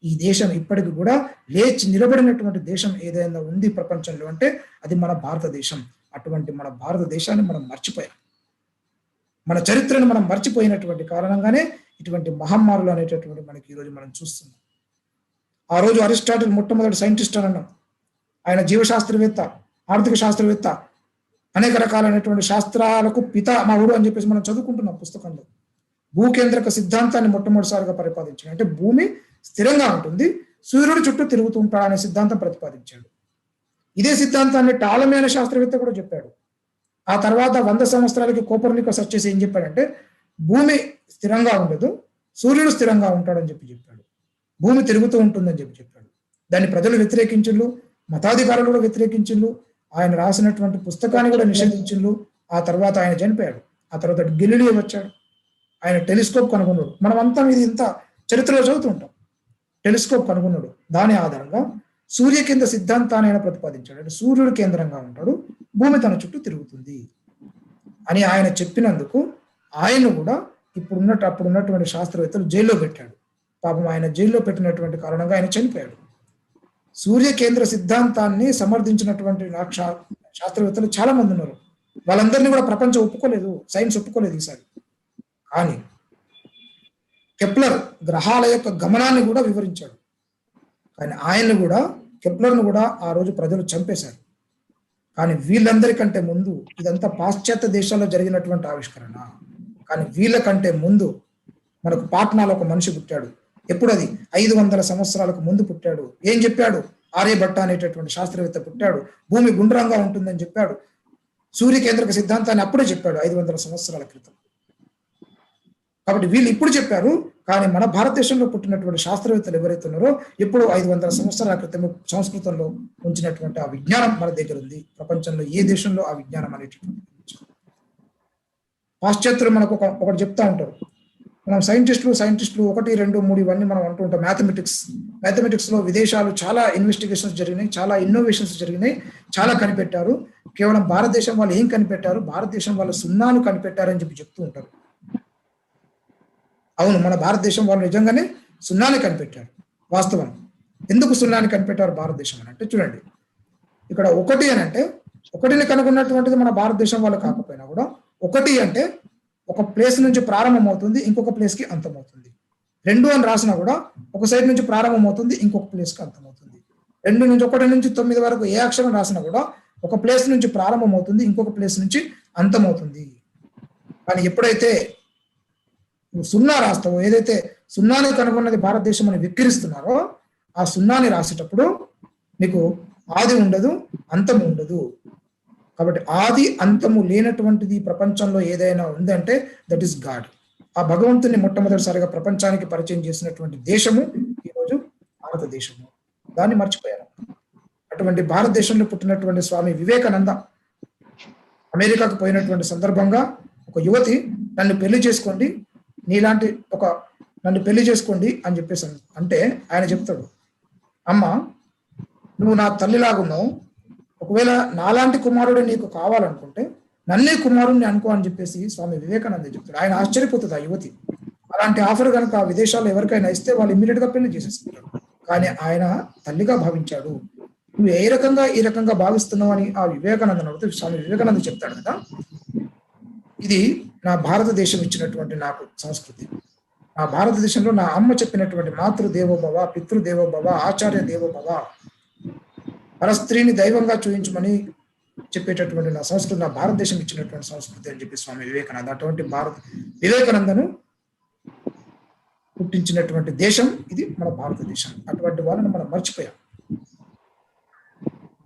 ఈ దేశం ఇప్పటికి కూడా లేచి నిలబడినటువంటి దేశం ఏదైనా ఉంది ప్రపంచంలో అంటే అది మన భారతదేశం. అటువంటి మన భారతదేశాన్ని మనం మర్చిపోయాం. మన చరిత్రను మనం మర్చిపోయినటువంటి కారణంగానే ఇటువంటి మహమ్మారులు అనేటటువంటి మనకి ఈరోజు మనం చూస్తున్నాం. ఆ రోజు అరిస్టాటిల్ మొట్టమొదటి సైంటిస్ట్ అని అన్నాం. ఆయన జీవశాస్త్రవేత్త, ఆర్థిక శాస్త్రవేత్త, అనేక రకాలైనటువంటి శాస్త్రాలకు పితామహుడు అని చెప్పేసి మనం చదువుకుంటున్నాం పుస్తకంలో. భూకేంద్రక సిద్ధాంతాన్ని మొట్టమొదటిసారిగా ప్రతిపాదించాడు. అంటే భూమి స్థిరంగా ఉంటుంది, సూర్యుడు చుట్టూ తిరుగుతూ ఉంటాడు అనే సిద్ధాంతం ప్రతిపాదించాడు. ఇదే సిద్ధాంతాన్ని టాలమీ అనే శాస్త్రవేత్త కూడా చెప్పాడు. ఆ తర్వాత 100 సంవత్సరాలకి కోపర్నికస్ వచ్చేసి ఏం చెప్పాడంటే భూమి స్థిరంగా ఉండదు, సూర్యుడు స్థిరంగా ఉంటాడని చెప్పాడు. భూమి తిరుగుతూ ఉంటుందని చెప్పాడు. దాన్ని ప్రజలు వ్యతిరేకించిండ్రు, మతాధికారులు కూడా వ్యతిరేకించిండ్రు. ఆయన రాసినటువంటి పుస్తకాన్ని కూడా నిషేధించిండ్రు. ఆ తర్వాత ఆయన చనిపోయాడు. ఆ తర్వాత గెలీలియో వచ్చాడు, ఆయన టెలిస్కోప్ కనుగొన్నాడు. మనం అంతా ఇది ఇంత చరిత్రలో చదువుతుంటాం. టెలిస్కోప్ కనుగొన్నాడు. దాని ఆధారంగా సూర్య కేంద్ర సిద్ధాంతాన్ని ఆయన ప్రతిపాదించాడు. అంటే సూర్యుడు కేంద్రంగా ఉంటాడు, భూమి తన చుట్టూ తిరుగుతుంది అని ఆయన చెప్పినందుకు ఆయన కూడా అప్పుడు ఉన్నటువంటి శాస్త్రవేత్తలు జైల్లో పెట్టాడు. పాపం ఆయన జైల్లో పెట్టినటువంటి కారణంగా ఆయన చనిపోయాడు. సూర్య కేంద్ర సిద్ధాంతాన్ని సమర్థించినటువంటి శాస్త్రవేత్తలు చాలా మంది ఉన్నారు. వాళ్ళందరినీ కూడా ప్రపంచం ఒప్పుకోలేదు, సైన్స్ ఒప్పుకోలేదు ఈసారి. కానీ కెప్లర్ గ్రహాల యొక్క గమనాన్ని కూడా వివరించాడు. కానీ ఆయన్ని కూడా, కెప్లర్ను కూడా ఆ రోజు ప్రజలు చంపేశారు. కానీ వీళ్ళందరికంటే ముందు ఇదంతా పాశ్చాత్య దేశాల్లో జరిగినటువంటి ఆవిష్కరణ. కానీ వీళ్ళకంటే ముందు మనకు పాట్నాలో ఒక మనిషి పుట్టాడు. ఎప్పుడు అది 500 సంవత్సరాలకు ముందు పుట్టాడు. ఏం చెప్పాడు? ఆర్యభట్ట అనేటటువంటి శాస్త్రవేత్త పుట్టాడు. భూమి గుండ్రంగా ఉంటుందని చెప్పాడు. సూర్య కేంద్రక సిద్ధాంతాన్ని అప్పుడే చెప్పాడు 500 సంవత్సరాల క్రితం. కాబట్టి వీళ్ళు ఇప్పుడు చెప్పారు. కానీ మన భారతదేశంలో పుట్టినటువంటి శాస్త్రవేత్తలు ఎవరైతే ఉన్నారో ఎప్పుడు 500 సంవత్సరాల క్రితం సంస్కృతంలో ఉంచినటువంటి ఆ విజ్ఞానం మన దగ్గర ఉంది. ప్రపంచంలో ఏ దేశంలో ఆ విజ్ఞానం అనేటటువంటి పాశ్చాత్యులు మనకు ఒకటి చెప్తా ఉంటారు. మనం సైంటిస్టులు 1, 2, 3 ఇవన్నీ మనం అంటూ ఉంటాం. మ్యాథమెటిక్స్ లో విదేశాలు చాలా ఇన్వెస్టిగేషన్స్ జరిగినాయి, చాలా ఇన్నోవేషన్స్ జరిగినాయి, చాలా కనిపెట్టారు. కేవలం భారతదేశం వాళ్ళు ఏం కనిపెట్టారు? భారతదేశం వాళ్ళు సున్నాను కనిపెట్టారని చెప్తూ ఉంటారు. అవును, మన భారతదేశం వాళ్ళు నిజంగానే సున్నాని కనిపెట్టారు. వాస్తవం. ఎందుకు సున్నాని కనిపెట్టారు భారతదేశం అని అంటే చూడండి, ఇక్కడ 1 అని అంటే 1ని కనుగొన్నటువంటిది మన భారతదేశం వాళ్ళు కాకపోయినా కూడా 1 అంటే ఒక ప్లేస్ నుంచి ప్రారంభం అవుతుంది, ఇంకొక ప్లేస్ కి అంతమవుతుంది. 2 అని రాసినా కూడా ఒక సైడ్ నుంచి ప్రారంభం అవుతుంది, ఇంకొక ప్లేస్ కి అంతమవుతుంది. 2 నుంచి 1 నుంచి 9 వరకు ఏ అక్షరం రాసినా కూడా ఒక ప్లేస్ నుంచి ప్రారంభం అవుతుంది, ఇంకొక ప్లేస్ నుంచి అంతమవుతుంది. కానీ ఎప్పుడైతే నువ్వు 0 రాస్తావో, ఏదైతే 0ని కనుగొన్నది భారతదేశం అని విక్కిరిస్తున్నారో, ఆ 0ని రాసేటప్పుడు నీకు ఆది ఉండదు, అంతము ఉండదు. కాబట్టి ఆది అంతము లేనటువంటిది ప్రపంచంలో ఏదైనా ఉందంటే దట్ ఈస్ గాడ్. ఆ భగవంతుని మొట్టమొదటిసారిగా ప్రపంచానికి పరిచయం చేసినటువంటి దేశము ఈరోజు భారతదేశము. దాన్ని మర్చిపోయారు. అటువంటి భారతదేశంలో పుట్టినటువంటి స్వామి వివేకానంద అమెరికాకు పోయినటువంటి సందర్భంగా ఒక యువతి నన్ను పెళ్లి చేసుకోండి, నీలాంటి నన్ను పెళ్లి చేసుకోండి అని చెప్పేసి అంటే ఆయన చెప్తాడు, అమ్మ నువ్వు నా తల్లిలాగున్నావు, ఒకవేళ నాలాంటి కుమారుడు నీకు కావాలనుకుంటే నన్నే కుమారుణ్ణి అనుకో అని చెప్పేసి స్వామి వివేకానంద చెప్తాడు. ఆయన ఆశ్చర్యపోతుంది ఆ యువతి. అలాంటి ఆఫర్ కనుక ఆ విదేశాల్లో ఎవరికైనా ఇస్తే వాళ్ళు ఇమ్మీడియట్ గా పెళ్లి చేసేసుకుంటారు. కానీ ఆయన తల్లిగా భావించాడు. నువ్వు ఈ రకంగా భావిస్తున్నావు అని ఆ వివేకానందను అడిగితే స్వామి వివేకానంద చెప్తాడు కదా, ఇది నా భారతదేశం ఇచ్చినటువంటి నాకు సంస్కృతి. నా భారతదేశంలో నా అమ్మ చెప్పినటువంటి మాతృదేవోభవ, పితృదేవోభవ, ఆచార్య దేవోభవ, పరస్త్రీని దైవంగా చూయించమని చెప్పేటటువంటి నా సంస్కృతి, నా భారతదేశం ఇచ్చినటువంటి సంస్కృతి అని చెప్పి స్వామి వివేకానంద. అటువంటి వివేకానందను పుట్టించినటువంటి దేశం ఇది మన భారతదేశం. అటువంటి వాళ్ళని మనం మర్చిపోయాం.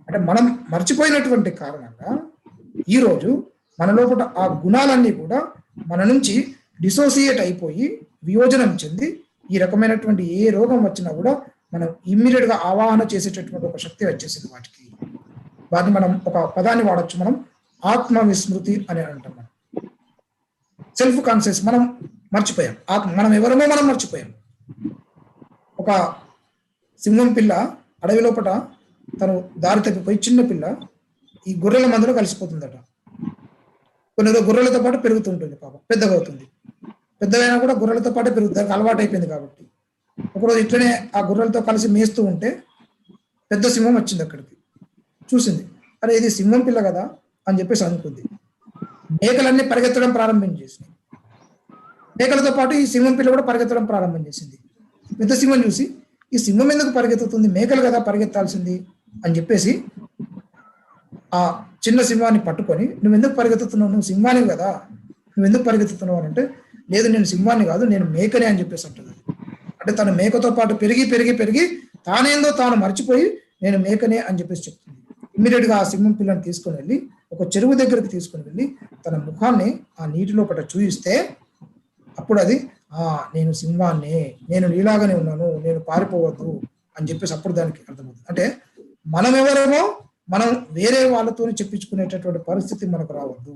అంటే మనం మర్చిపోయినటువంటి కారణంగా ఈరోజు మన లోపల ఆ గుణాలన్నీ కూడా మన నుంచి డిసోసియేట్ అయిపోయి వియోజనం చెంది ఈ రకమైనటువంటి ఏ రోగం వచ్చినా కూడా మనం ఇమ్మీడియట్ గా ఆవాహన చేసేటటువంటి ఒక శక్తి వచ్చేసింది వాటికి. వాటిని మనం ఒక పదాన్ని వాడచ్చు, మనం ఆత్మ విస్మృతి అని అంటాం. మనం సెల్ఫ్ కాన్షియస్ మనం మర్చిపోయాం. మనం ఎవరమో మనం మర్చిపోయాం. ఒక సింహం పిల్ల అడవి లోపల తను దారి తప్పిపోయి చిన్న పిల్ల ఈ గొర్రెల మందలో కలిసిపోతుందట. కొన్ని గొర్రెలతో పాటు పెరుగుతుంటుంది, పాపం పెద్దగా అవుతుంది. పెద్దగైనా కూడా గొర్రెలతో పాటే పెరుగుతుంది, అలవాటు అయిపోయింది కాబట్టి. ఒకరోజు ఇట్లనే ఆ గొర్రెలతో కలిసి మేస్తూ ఉంటే పెద్ద సింహం వచ్చింది అక్కడికి. చూసింది, అరే ఇది సింహం పిల్ల కదా అని చెప్పేసి అనుకుంది. మేకలన్నీ పరిగెత్తడం ప్రారంభం చేసింది. మేకలతో పాటు ఈ సింహం పిల్ల కూడా పరిగెత్తడం ప్రారంభం చేసింది. పెద్ద సింహం చూసి ఈ సింహం ఎందుకు పరిగెత్తుతుంది, మేకలు కదా పరిగెత్తాల్సింది అని చెప్పేసి ఆ చిన్న సింహాన్ని పట్టుకొని, నువ్వు ఎందుకు పరిగెత్తుతున్నావు, నువ్వు సింహాన్ని కదా, నువ్వు ఎందుకు పరిగెత్తుతున్నావు అని అంటే, లేదు నేను సింహాన్ని కాదు నేను మేకనే అని చెప్పేసి అంటుంది. అంటే తను మేకతో పాటు పెరిగి పెరిగి పెరిగి తానేందో తాను మర్చిపోయి నేను మేకనే అని చెప్పేసి చెప్తుంది. ఇమ్మీడియట్ గా ఆ సింహం పిల్లని తీసుకొని వెళ్ళి ఒక చెరువు దగ్గరికి తీసుకొని వెళ్ళి తన ముఖాన్ని ఆ నీటిలో పట్ల చూయిస్తే అప్పుడు అది నేను సింహాన్ని, నేను నీలాగానే ఉన్నాను, నేను పారిపోవద్దు అని చెప్పేసి అప్పుడు దానికి అర్థమవుతుంది. అంటే మనం ఎవరేమో మనం వేరే వాళ్ళతో చెప్పించుకునేటటువంటి పరిస్థితి మనకు రావద్దు.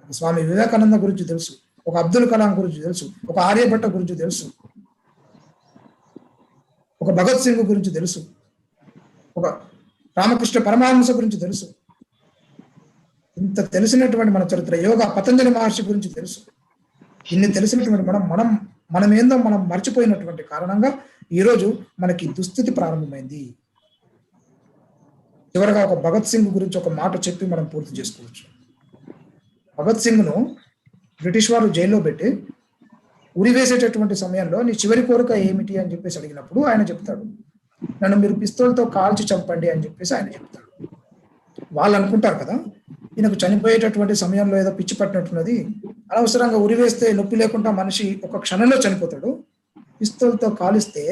స్వామి వివేకానంద గురించి తెలుసు, ఒక అబ్దుల్ కలాం గురించి తెలుసు, ఒక ఆర్యభట్ట గురించి తెలుసు, ఒక భగత్ సింగ్ గురించి తెలుసు, ఒక రామకృష్ణ పరమహంస గురించి తెలుసు. ఇంత తెలిసినటువంటి మన చరిత్ర, యోగా పతంజలి మహర్షి గురించి తెలుసు. ఇన్ని తెలిసినటువంటి మనం ఏందో మనం మర్చిపోయినటువంటి కారణంగా ఈరోజు మనకి దుస్థితి ప్రారంభమైంది. చివరగా ఒక భగత్ సింగ్ గురించి ఒక మాట చెప్పి మనం పూర్తి చేసుకోవచ్చు. భగత్ సింగ్ ను బ్రిటిష్ వారు జైల్లో పెట్టి ఉరివేసేటటువంటి సమయంలో నీ చివరి కోరిక ఏమిటి అని చెప్పేసి అడిగినప్పుడు ఆయన చెప్తాడు, నన్ను మీరు పిస్తోల్తో కాల్చి చంపండి అని చెప్పేసి ఆయన చెప్తాడు. వాళ్ళు అనుకుంటారు కదా, ఈయనకు చనిపోయేటటువంటి సమయంలో ఏదో పిచ్చి పట్టినట్టున్నది, అనవసరంగా ఉరివేస్తే నొప్పి లేకుండా మనిషి ఒక క్షణంలో చనిపోతాడు, పిస్తోల్తో కాలిస్తే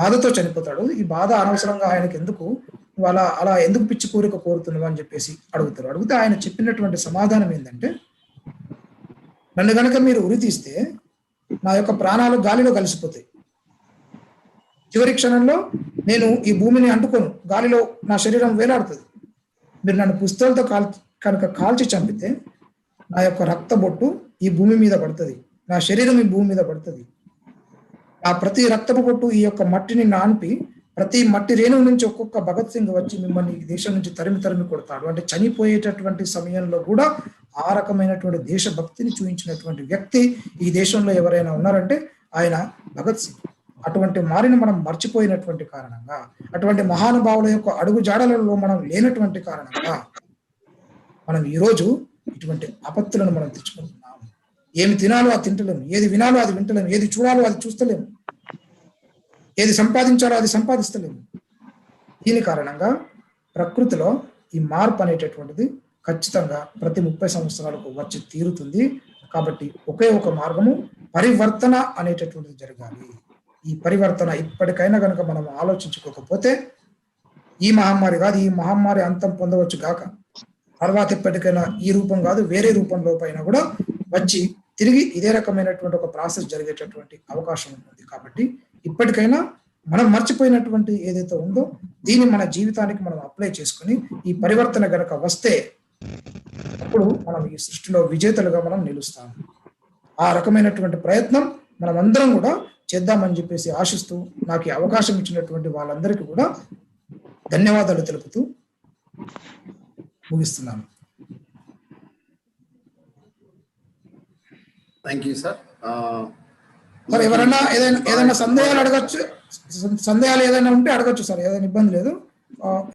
బాధతో చనిపోతాడు, ఈ బాధ అనవసరంగా ఆయనకు ఎందుకు, అలా ఎందుకు పిచ్చి కోరిక కోరుతున్నావు అని చెప్పేసి అడుగుతారు. అడిగితే ఆయన చెప్పినటువంటి సమాధానం ఏంటంటే, నన్ను గనక మీరు ఉరి తీస్తే నా యొక్క ప్రాణాలు గాలిలో కలిసిపోతాయి, చివరి క్షణంలో నేను ఈ భూమిని అంటుకోను, గాలిలో నా శరీరం వేలాడుతుంది. మీరు నన్ను పుస్తకాలతో కనుక కాల్చి చంపితే నా యొక్క రక్త బొట్టు ఈ భూమి మీద పడుతుంది, నా శరీరం ఈ భూమి మీద పడుతుంది. ఆ ప్రతి రక్తపు బొట్టు ఈ యొక్క మట్టిని నాన్పి ప్రతి మట్టి రేణువు నుంచి ఒక్కొక్క భగత్ సింగ్ వచ్చి మిమ్మల్ని ఈ దేశం నుంచి తరిమి కొడతాడు. అంటే చనిపోయేటటువంటి సమయంలో కూడా ఆ రకమైనటువంటి దేశభక్తిని చూపించినటువంటి వ్యక్తి ఈ దేశంలో ఎవరైనా ఉన్నారంటే ఆయన భగత్ సింగ్. అటువంటి మారిని మనం మర్చిపోయినటువంటి కారణంగా, అటువంటి మహానుభావుల యొక్క అడుగు జాడలలో మనం లేనటువంటి కారణంగా మనం ఈరోజు ఇటువంటి ఆపత్తులను మనం తెచ్చుకుంటున్నాం. ఏమి తినాలో అది తింటలేము, ఏది వినాలో అది వింటలేము, ఏది చూడాలో అది చూస్తలేము, ఏది సంపాదించాలో అది సంపాదిస్తలేము. దీని కారణంగా ప్రకృతిలో ఈ మార్పు అనేటటువంటిది ఖచ్చితంగా ప్రతి 30 సంవత్సరాలకు వచ్చి తీరుతుంది. కాబట్టి ఒకే ఒక మార్గము పరివర్తన అనేటటువంటిది జరగాలి. ఈ పరివర్తన ఇప్పటికైనా కనుక మనం ఆలోచించుకోకపోతే ఈ మహమ్మారి కాదు, ఈ మహమ్మారి అంతం పొందవచ్చు కాక తర్వాత ఎప్పటికైనా ఈ రూపం కాదు వేరే రూపంలో పైన కూడా వచ్చి తిరిగి ఇదే రకమైనటువంటి ఒక ప్రాసెస్ జరిగేటటువంటి అవకాశం ఉంటుంది. కాబట్టి ఇప్పటికైనా మనం మర్చిపోయినటువంటి ఏదైతే ఉందో దీన్ని మన జీవితానికి మనం అప్లై చేసుకుని ఈ పరివర్తన గనక వస్తే అప్పుడు మనం ఈ సృష్టిలో విజేతలుగా మనం నిలుస్తాం. ఆ రకమైనటువంటి ప్రయత్నం మనం అందరం కూడా చేద్దామని చెప్పేసి ఆశిస్తూ నాకు ఈ అవకాశం ఇచ్చినటువంటి వాళ్ళందరికీ కూడా ధన్యవాదాలు తెలుపుతూ ముగిస్తున్నాను. Thank you sir. సార్ ఎవరైనా ఏదైనా సందేహాలు అడగచ్చు, సందేహాలు ఏదైనా ఉంటే అడగచ్చు సార్, ఏదైనా ఇబ్బంది లేదు.